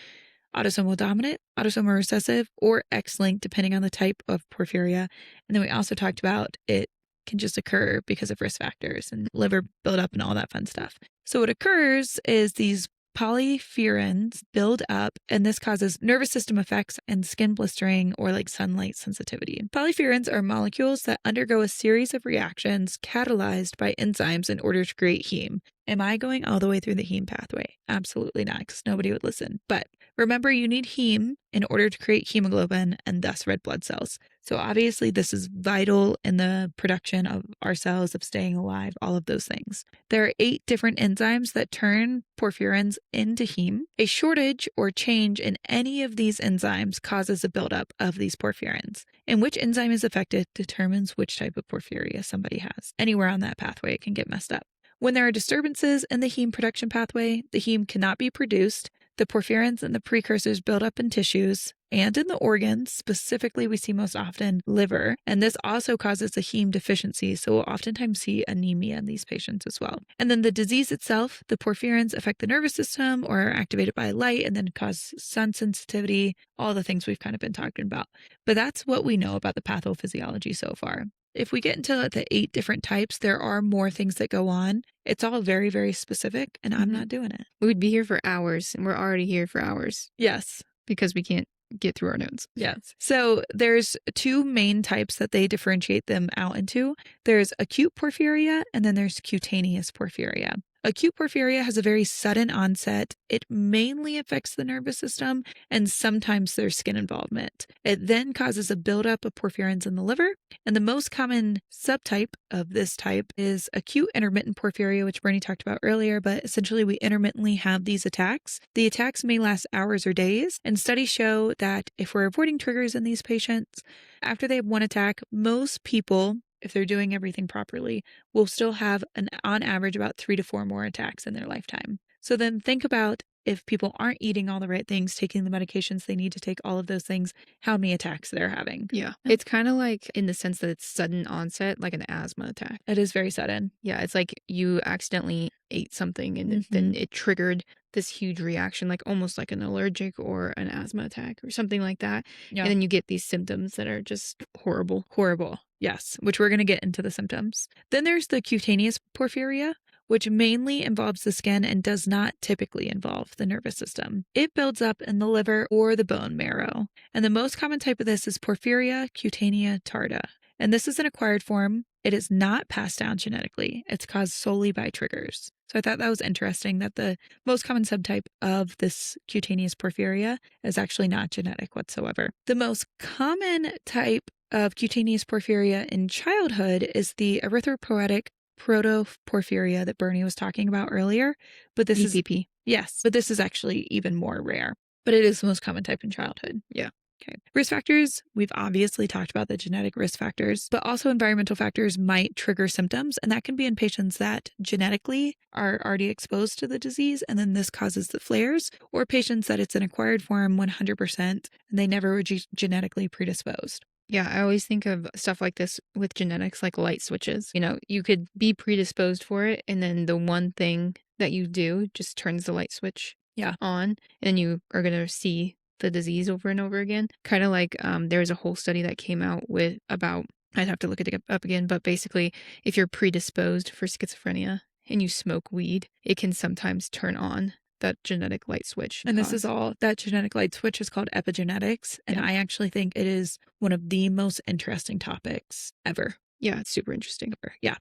autosomal dominant, autosomal recessive, or X-linked, depending on the type of porphyria. And then we also talked about it can just occur because of risk factors and liver buildup and all that fun stuff. So what occurs is these polyphierins build up, and this causes nervous system effects and skin blistering or like sunlight sensitivity. Polyphierins are molecules that undergo a series of reactions catalyzed by enzymes in order to create heme. Am I going all the way through the heme pathway? Absolutely not, because nobody would listen. But remember, you need heme in order to create hemoglobin and thus red blood cells. So obviously this is vital in the production of our cells, of staying alive, all of those things. There are 8 different enzymes that turn porphyrins into heme. A shortage or change in any of these enzymes causes a buildup of these porphyrins. And which enzyme is affected determines which type of porphyria somebody has. Anywhere on that pathway, it can get messed up. When there are disturbances in the heme production pathway, the heme cannot be produced. The porphyrins and the precursors build up in tissues and in the organs. Specifically, we see most often liver, and this also causes a heme deficiency, so we'll oftentimes see anemia in these patients as well. And then the disease itself, the porphyrins affect the nervous system or are activated by light and then cause sun sensitivity, all the things we've kind of been talking about. But that's what we know about the pathophysiology so far. If we get into the 8 different types, there are more things that go on. It's all very, very specific, and I'm not doing it. We'd be here for hours, and we're already here for hours. Yes. Because we can't get through our notes. Yes. So there's 2 main types that they differentiate them out into. There's acute porphyria, and then there's cutaneous porphyria. Acute porphyria has a very sudden onset. It mainly affects the nervous system, and sometimes there's skin involvement. It then causes a buildup of porphyrins in the liver, and the most common subtype of this type is acute intermittent porphyria, which Bernie talked about earlier, but essentially we intermittently have these attacks. The attacks may last hours or days, and studies show that if we're avoiding triggers in these patients, after they have one attack, most people, if they're doing everything properly, will still have on average about 3 to 4 more attacks in their lifetime. So then think about if people aren't eating all the right things, taking the medications they need to take, all of those things, how many attacks they're having. Yeah. It's kind of like in the sense that it's sudden onset, like an asthma attack. It is very sudden. Yeah. It's like you accidentally ate something and then it triggered this huge reaction, like almost like an allergic or an asthma attack or something like that. Yeah. And then you get these symptoms that are just horrible. Horrible. Yes. Which we're going to get into the symptoms. Then there's the cutaneous porphyria, which mainly involves the skin and does not typically involve the nervous system. It builds up in the liver or the bone marrow. And the most common type of this is Porphyria cutanea tarda. And this is an acquired form. It is not passed down genetically. It's caused solely by triggers. So I thought that was interesting that the most common subtype of this cutaneous porphyria is actually not genetic whatsoever. The most common type of cutaneous porphyria in childhood is the erythropoietic protoporphyria that Bernie was talking about earlier. But this EPP. Yes, but this is actually even more rare. But it is the most common type in childhood. Yeah. Okay. Risk factors. We've obviously talked about the genetic risk factors, but also environmental factors might trigger symptoms. And that can be in patients that genetically are already exposed to the disease. And then this causes the flares, or patients that it's an acquired form 100% and they never were genetically predisposed. Yeah, I always think of stuff like this with genetics, like light switches. You could be predisposed for it, and then the one thing that you do just turns the light switch on, and you are going to see the disease over and over again. Kind of like there's a whole study that came out about, I'd have to look it up again, but basically, if you're predisposed for schizophrenia and you smoke weed, it can sometimes turn on that genetic light switch. And this is all, that genetic light switch is called epigenetics. And I actually think it is one of the most interesting topics ever. Yeah, it's super interesting. Yeah.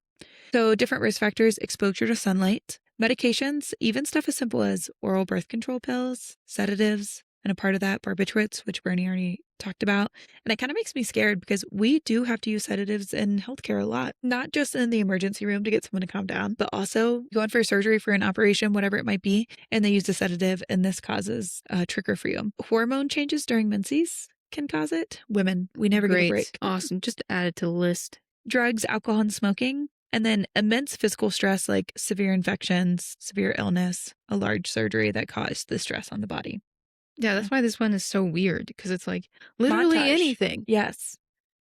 So different risk factors: exposure to sunlight, medications, even stuff as simple as oral birth control pills, sedatives, and a part of that barbiturates, which Bernie already talked about. And it kind of makes me scared because we do have to use sedatives in healthcare a lot, not just in the emergency room to get someone to calm down, but also going for surgery for an operation, whatever it might be, and they use a sedative, and this causes a trigger for you. Hormone changes during menses can cause it. Women, we never get a break. Awesome. Just add it to the list. Drugs, alcohol, and smoking. And then immense physical stress like severe infections, severe illness, a large surgery that caused the stress on the body. Yeah, that's why this one is so weird, because it's like literally Montage. anything. Yes.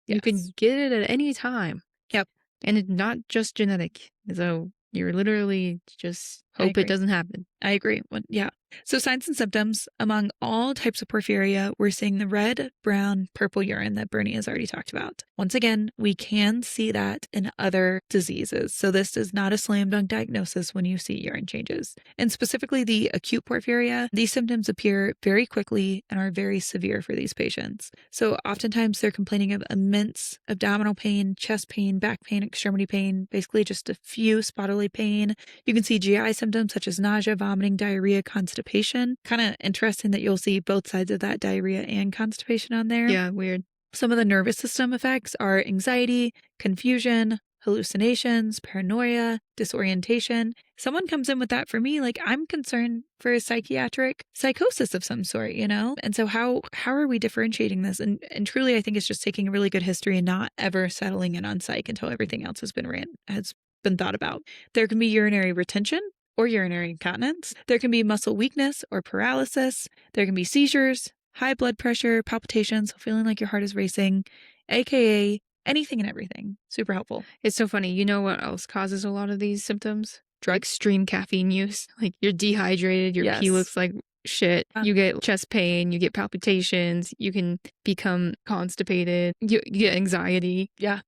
You can get it at any time. Yep. And it's not just genetic. So you're literally just hope it doesn't happen. I agree. Yeah. So signs and symptoms among all types of porphyria, we're seeing the red, brown, purple urine that Bernie has already talked about. Once again, we can see that in other diseases. So this is not a slam dunk diagnosis when you see urine changes. And specifically the acute porphyria, these symptoms appear very quickly and are very severe for these patients. So oftentimes they're complaining of immense abdominal pain, chest pain, back pain, extremity pain, basically just a few bodily pain. You can see GI symptoms such as nausea, vomiting, diarrhea, constipation. Kind of interesting that you'll see both sides of that, diarrhea and constipation on there. Yeah, weird. Some of the nervous system effects are anxiety, confusion, hallucinations, paranoia, disorientation. Someone comes in with that for me, like I'm concerned for a psychiatric psychosis of some sort, you know? And so how are we differentiating this? And truly, I think it's just taking a really good history and not ever settling in on psych until everything else has been thought about. There can be urinary retention or urinary incontinence. There can be muscle weakness or paralysis. There can be seizures, high blood pressure, palpitations, feeling like your heart is racing, aka anything and everything. Super helpful. It's so funny. You know what else causes a lot of these symptoms? Extreme caffeine use. Like you're dehydrated, your pee looks like shit. You get chest pain, you get palpitations, you can become constipated, you get anxiety. Yeah.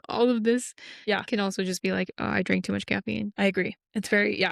All of this can also just be like, oh, I drank too much caffeine. I agree. It's very,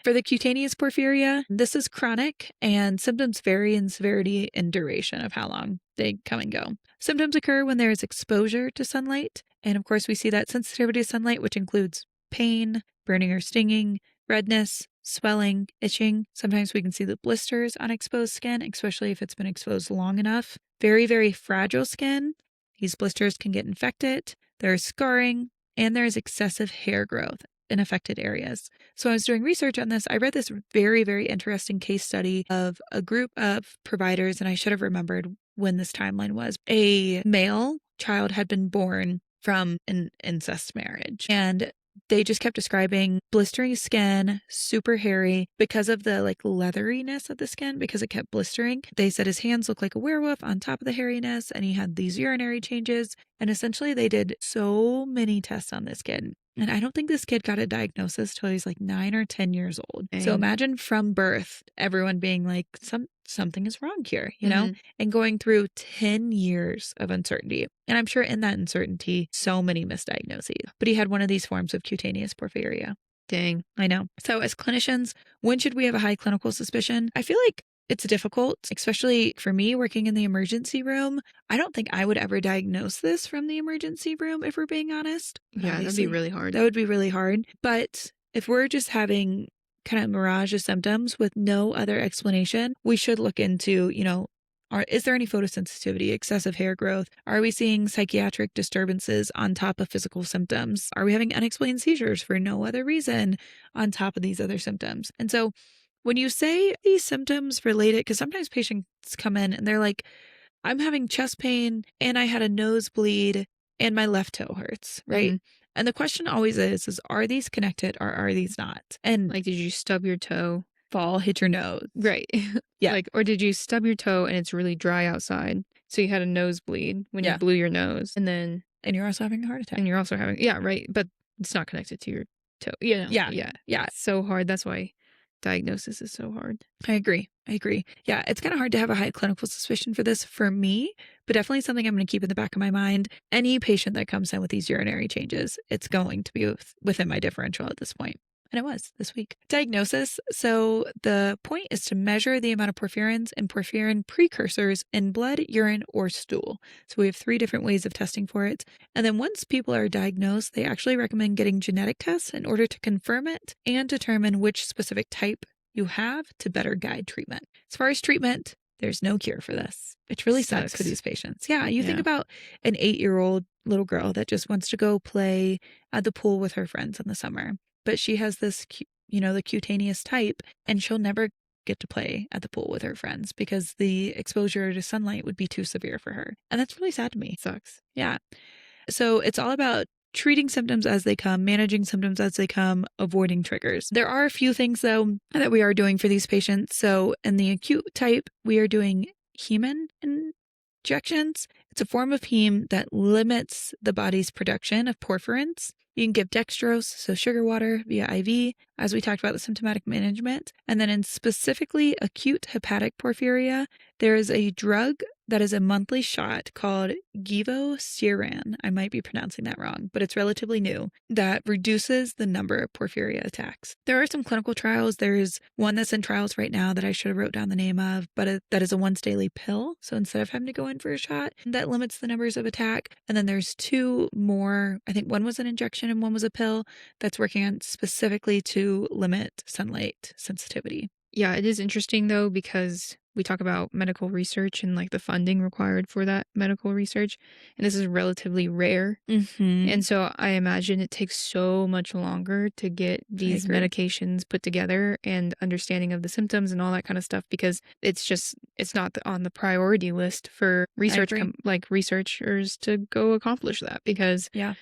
For the cutaneous porphyria, this is chronic and symptoms vary in severity and duration of how long they come and go. Symptoms occur when there is exposure to sunlight. And of course, we see that sensitivity to sunlight, which includes pain, burning or stinging, redness, swelling, itching. Sometimes we can see the blisters on exposed skin, especially if it's been exposed long enough. Very, very fragile skin. These blisters can get infected. There's scarring, and there's excessive hair growth in affected areas. So I was doing research on this. I read this very, very interesting case study of a group of providers, and I should have remembered when this timeline was. A male child had been born from an incest marriage, and they just kept describing blistering skin, super hairy because of the leatheriness of the skin, because it kept blistering. They said his hands looked like a werewolf on top of the hairiness, and he had these urinary changes. And essentially they did so many tests on this kid. And I don't think this kid got a diagnosis till he was 9 or 10 years old. Dang. So imagine from birth, everyone being like, something is wrong here, you know, and going through 10 years of uncertainty. And I'm sure in that uncertainty, so many misdiagnoses. But he had one of these forms of cutaneous porphyria. Dang. I know. So as clinicians, when should we have a high clinical suspicion? I feel like it's difficult, especially for me working in the emergency room. I don't think I would ever diagnose this from the emergency room, if we're being honest. Yeah, that'd be really hard. That would be really hard. But if we're just having kind of mirage of symptoms with no other explanation, we should look into, is there any photosensitivity, excessive hair growth? Are we seeing psychiatric disturbances on top of physical symptoms? Are we having unexplained seizures for no other reason on top of these other symptoms? And so when you say these symptoms related, because sometimes patients come in and they're like, I'm having chest pain and I had a nosebleed and my left toe hurts, right? Mm-hmm. And the question always is, are these connected or are these not? And did you stub your toe? Fall, hit your nose. Right. Yeah. Or did you stub your toe and it's really dry outside? So you had a nosebleed when you blew your nose. And you're also having a heart attack. And you're also having, right. But it's not connected to your toe. Yeah. It's so hard. That's why diagnosis is so hard. I agree. Yeah, it's kind of hard to have a high clinical suspicion for this for me, but definitely something I'm going to keep in the back of my mind. Any patient that comes in with these urinary changes, it's going to be within my differential at this point. And it was this week. Diagnosis. So the point is to measure the amount of porphyrins and porphyrin precursors in blood, urine, or stool. So we have 3 different ways of testing for it. And then once people are diagnosed, they actually recommend getting genetic tests in order to confirm it and determine which specific type you have to better guide treatment. As far as treatment, There's no cure for this. It really sucks for Sucks. these patients. Yeah, you think Yeah. about an 8-year-old little girl that just wants to go play at the pool with her friends in the summer, but she has this, the cutaneous type, and she'll never get to play at the pool with her friends because the exposure to sunlight would be too severe for her. And that's really sad to me. Sucks. Yeah. So it's all about treating symptoms as they come, managing symptoms as they come, avoiding triggers. There are a few things, though, that we are doing for these patients. So in the acute type, we are doing heme injections. It's a form of heme that limits the body's production of porphyrins. You can give dextrose, so sugar water, via IV, as we talked about the symptomatic management. And then in specifically acute hepatic porphyria, there is a drug that is a monthly shot called givosiran. I might be pronouncing that wrong, but it's relatively new, that reduces the number of porphyria attacks. There are some clinical trials. There's one that's in trials right now that I should have wrote down the name of, but that is a once daily pill. So instead of having to go in for a shot, that limits the numbers of attack. And then there's 2 more, I think one was an injection and one was a pill, that's working on specifically to limit sunlight sensitivity. Yeah, it is interesting though, because we talk about medical research and like the funding required for that medical research, and this is relatively rare. Mm-hmm. And so I imagine it takes so much longer to get these agree. medications put together and understanding of the symptoms and all that kind of stuff, because it's not on the priority list for agree. researchers to go accomplish that, because Yeah.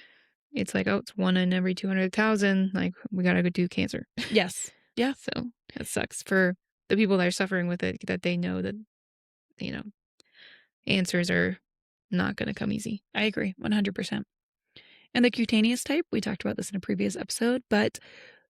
it's like, oh, it's 1 in every 200,000. Like, we got to go do cancer. Yes. Yeah. So it sucks for the people that are suffering with it, that they know that, answers are not going to come easy. I agree 100%. And the cutaneous type, we talked about this in a previous episode, but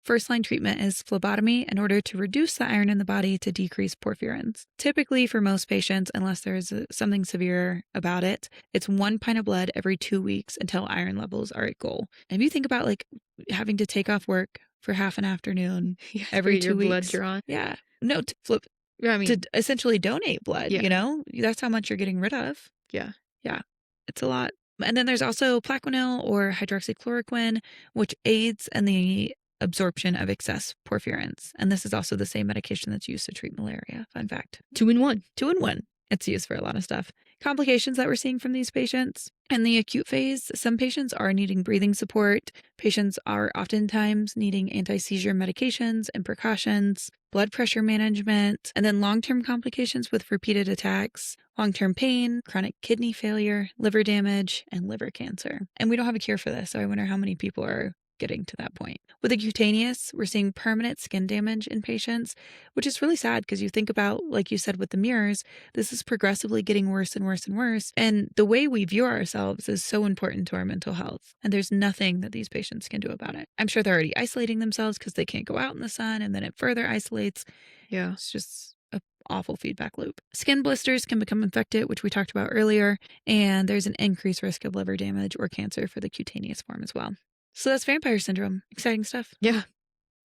first line treatment is phlebotomy in order to reduce the iron in the body to decrease porphyrins. Typically, for most patients, unless there's something severe about it, it's 1 pint of blood every 2 weeks until iron levels are at goal. And if you think about like having to take off work for half an afternoon every 2 weeks, blood drawn. Yeah. No, to flip. I mean, to essentially donate blood, Yeah. That's how much you're getting rid of. Yeah. Yeah. It's a lot. And then there's also Plaquenil or hydroxychloroquine, which aids in the absorption of excess porphyrins. And this is also the same medication that's used to treat malaria. Fun fact. 2 in 1. 2 in 1. It's used for a lot of stuff. Complications that we're seeing from these patients. In the acute phase, some patients are needing breathing support. Patients are oftentimes needing anti-seizure medications and precautions, blood pressure management, and then long-term complications with repeated attacks, long-term pain, chronic kidney failure, liver damage, and liver cancer. And we don't have a cure for this, so I wonder how many people are getting to that point. With the cutaneous, we're seeing permanent skin damage in patients, which is really sad because you think about, like you said with the mirrors, this is progressively getting worse and worse and worse. And the way we view ourselves is so important to our mental health. And there's nothing that these patients can do about it. I'm sure they're already isolating themselves because they can't go out in the sun, and then it further isolates. Yeah. It's just an awful feedback loop. Skin blisters can become infected, which we talked about earlier, and there's an increased risk of liver damage or cancer for the cutaneous form as well. So that's vampire syndrome. Exciting stuff. Yeah.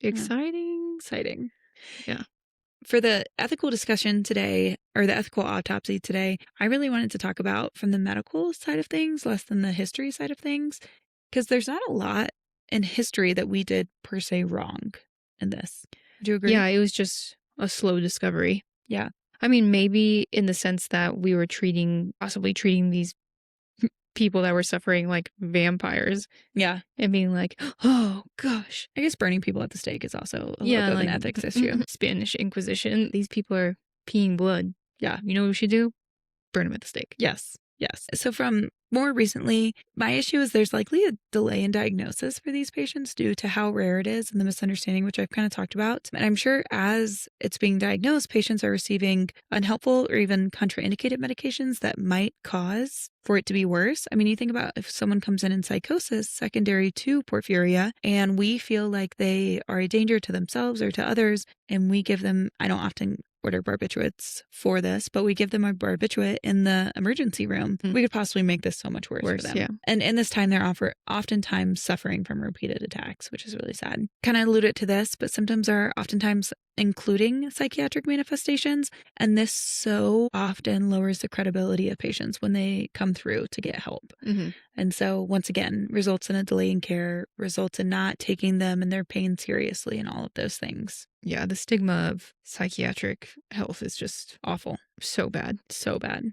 Exciting. Exciting. Yeah. For the ethical discussion today, or the ethical autopsy today, I really wanted to talk about from the medical side of things, less than the history side of things, because there's not a lot in history that we did per se wrong in this. Do you agree? Yeah, it was just a slow discovery. Yeah. I mean, maybe in the sense that we were possibly treating these people that were suffering like vampires. Yeah. And being like, oh gosh. I guess burning people at the stake is also a little bit of an ethics issue. Spanish Inquisition. These people are peeing blood. Yeah. You know what we should do? Burn them at the stake. Yes. Yes. So from more recently, my issue is there's likely a delay in diagnosis for these patients due to how rare it is and the misunderstanding, which I've kind of talked about. And I'm sure as it's being diagnosed, patients are receiving unhelpful or even contraindicated medications that might cause for it to be worse. I mean, you think about if someone comes in psychosis secondary to porphyria, and we feel like they are a danger to themselves or to others, and we give them, I don't often order barbiturates for this, but we give them a barbiturate in the emergency room. We could possibly make this so much worse for them. Yeah. And in this time, they're oftentimes suffering from repeated attacks, which is really sad. Kind of alluded to this, but symptoms are oftentimes including psychiatric manifestations. And this so often lowers the credibility of patients when they come through to get help. Mm-hmm. And so, once again, results in a delay in care, results in not taking them and their pain seriously, and all of those things. Yeah, the stigma of psychiatric health is just Awful. so bad. So bad.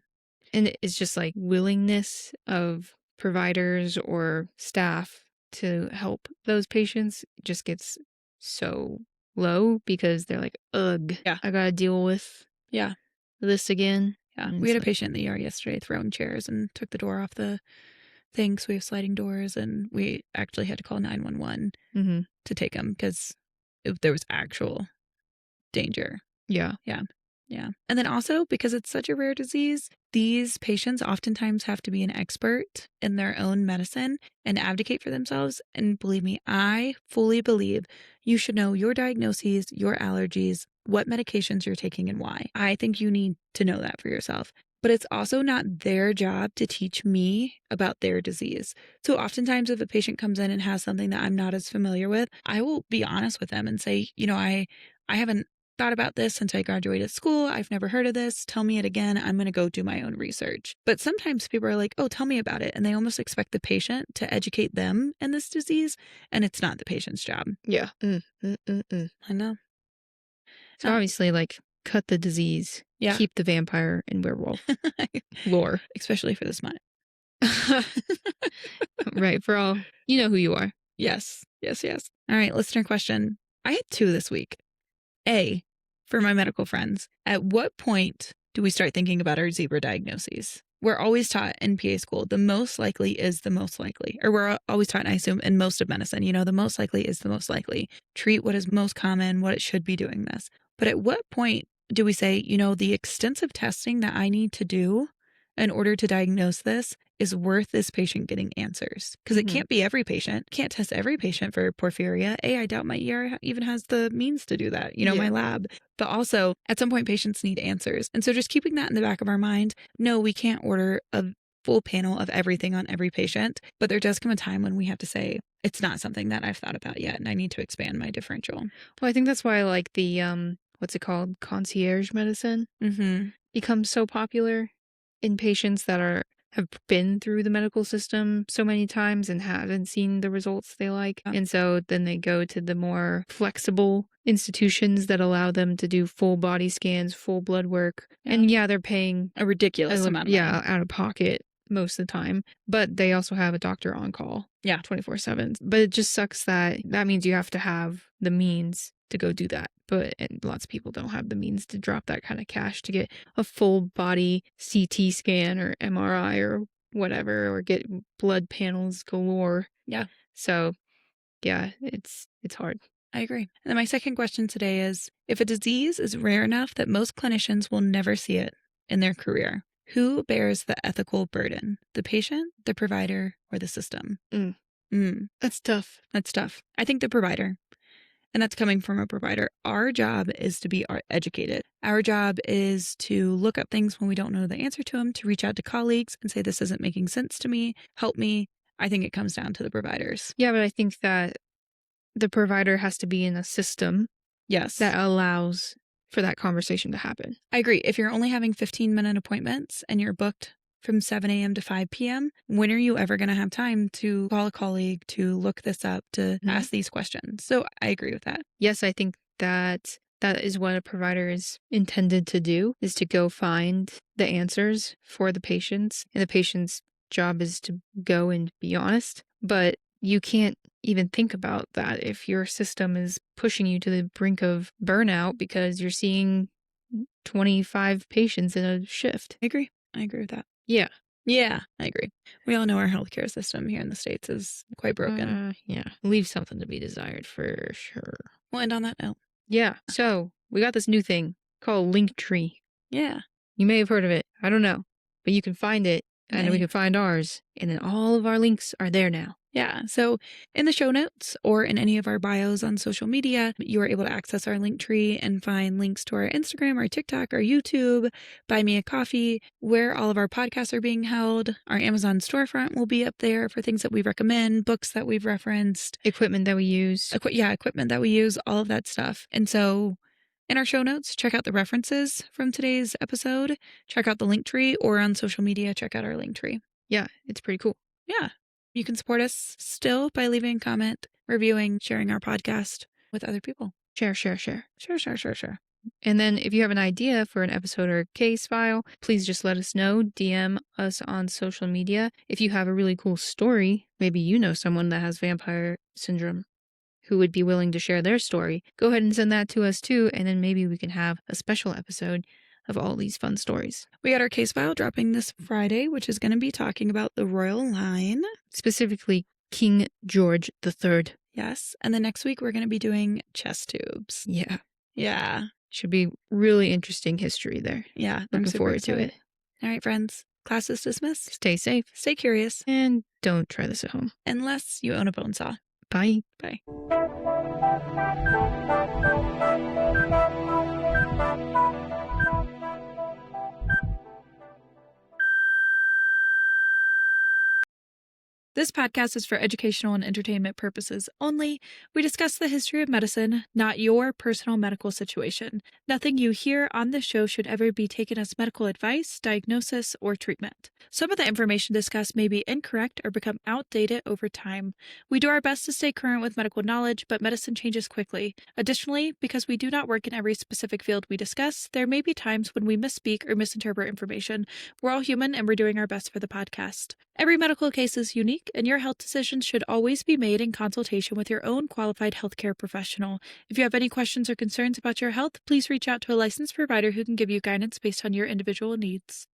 And it's just like willingness of providers or staff to help those patients just gets so low because they're like, ugh, Yeah. I gotta deal with Yeah. this again. Yeah. And We had a it's patient in the ER yesterday throwing chairs and took the door off the thing. So we have sliding doors, and we actually had to call 911 mm-hmm. to take him because there was actual danger. Yeah. Yeah. Yeah. And then also, because it's such a rare disease, these patients oftentimes have to be an expert in their own medicine and advocate for themselves. And believe me, I fully believe you should know your diagnoses, your allergies, what medications you're taking, and why. I think you need to know that for yourself. But it's also not their job to teach me about their disease. So oftentimes, if a patient comes in and has something that I'm not as familiar with, I will be honest with them and say, I haven't thought about this since I graduated school. I've never heard of this. Tell me it again. I'm going to go do my own research. But sometimes people are like, oh, tell me about it. And they almost expect the patient to educate them in this disease. And it's not the patient's job. Yeah. I know. So obviously, like, cut the disease. Yeah. Keep the vampire and werewolf lore. Especially for this month. Right. For all, you know who you are. Yes. Yes, yes. All right. Listener question. I had 2 this week. A, for my medical friends, at what point do we start thinking about our zebra diagnoses? We're always taught in PA school, the most likely is the most likely. Or we're always taught, I assume, in most of medicine, the most likely is the most likely. Treat what is most common, what it should be doing this. But at what point do we say, the extensive testing that I need to do in order to diagnose this is worth this patient getting answers? Because it can't be every patient. Can't test every patient for porphyria. I doubt my ER even has the means to do that, my lab. But also, at some point, patients need answers. And so just keeping that in the back of our mind, no, we can't order a full panel of everything on every patient. But there does come a time when we have to say, it's not something that I've thought about yet, and I need to expand my differential. Well, I think that's why, like, the, what's it called? Concierge medicine becomes so popular in patients that have been through the medical system so many times and haven't seen the results they like. And so then they go to the more flexible institutions that allow them to do full body scans, full blood work. And they're paying a ridiculous amount of money. Out of pocket most of the time. But they also have a doctor on call. 24/7. But it just sucks that means you have to have the means to go do that. And lots of people don't have the means to drop that kind of cash to get a full body CT scan or MRI or whatever, or get blood panels galore. Yeah. So, yeah, it's hard. I agree. And then my second question today is, if a disease is rare enough that most clinicians will never see it in their career, who bears the ethical burden? The patient, the provider, or the system? That's tough. That's tough. I think the provider. And that's coming from a provider. Our job is to be educated. Our job is to look up things when we don't know the answer to them, to reach out to colleagues and say, this isn't making sense to me. Help me. I think it comes down to the providers. Yeah, but I think that the provider has to be in a system that allows for that conversation to happen. I agree. If you're only having 15-minute appointments and you're booked from 7 a.m. to 5 p.m., when are you ever going to have time to call a colleague, to look this up, to ask these questions? So I agree with that. Yes, I think that is what a provider is intended to do, is to go find the answers for the patients. And the patient's job is to go and be honest. But you can't even think about that if your system is pushing you to the brink of burnout because you're seeing 25 patients in a shift. I agree with that. Yeah. Yeah, I agree. We all know our healthcare system here in the States is quite broken. Leaves something to be desired for sure. We'll end on that note. Yeah. So we got this new thing called Linktree. Yeah. You may have heard of it. I don't know. But you can find it, and we can find ours. And then all of our links are there now. Yeah. So in the show notes or in any of our bios on social media, you are able to access our link tree and find links to our Instagram, our TikTok, our YouTube, Buy Me a Coffee, where all of our podcasts are being held. Our Amazon storefront will be up there for things that we recommend, books that we've referenced, equipment that we use. Equipment that we use, all of that stuff. And so In our show notes, check out the references from today's episode, check out the link tree, or on social media, check out our link tree. Yeah, it's pretty cool. Yeah. You can support us still by leaving a comment, reviewing, sharing our podcast with other people. Share. Sure. And then if you have an idea for an episode or a case file, please just let us know. DM us on social media. If you have a really cool story, maybe you know someone that has vampire syndrome who would be willing to share their story, go ahead and send that to us too. And then maybe we can have a special episode of all these fun stories. We got our case file dropping this Friday, which is going to be talking about the royal line. Specifically, King George III. Yes. And then next week, we're going to be doing chest tubes. Yeah. Yeah. Should be really interesting history there. Yeah. Looking forward to it. All right, friends. Class is dismissed. Stay safe. Stay curious. And don't try this at home. Unless you own a bone saw. Bye. Bye. This podcast is for educational and entertainment purposes only. We discuss the history of medicine, not your personal medical situation. Nothing you hear on this show should ever be taken as medical advice, diagnosis, or treatment. Some of the information discussed may be incorrect or become outdated over time. We do our best to stay current with medical knowledge, but medicine changes quickly. Additionally, because we do not work in every specific field we discuss, there may be times when we misspeak or misinterpret information. We're all human and we're doing our best for the podcast. Every medical case is unique, and your health decisions should always be made in consultation with your own qualified healthcare professional. If you have any questions or concerns about your health, please reach out to a licensed provider who can give you guidance based on your individual needs.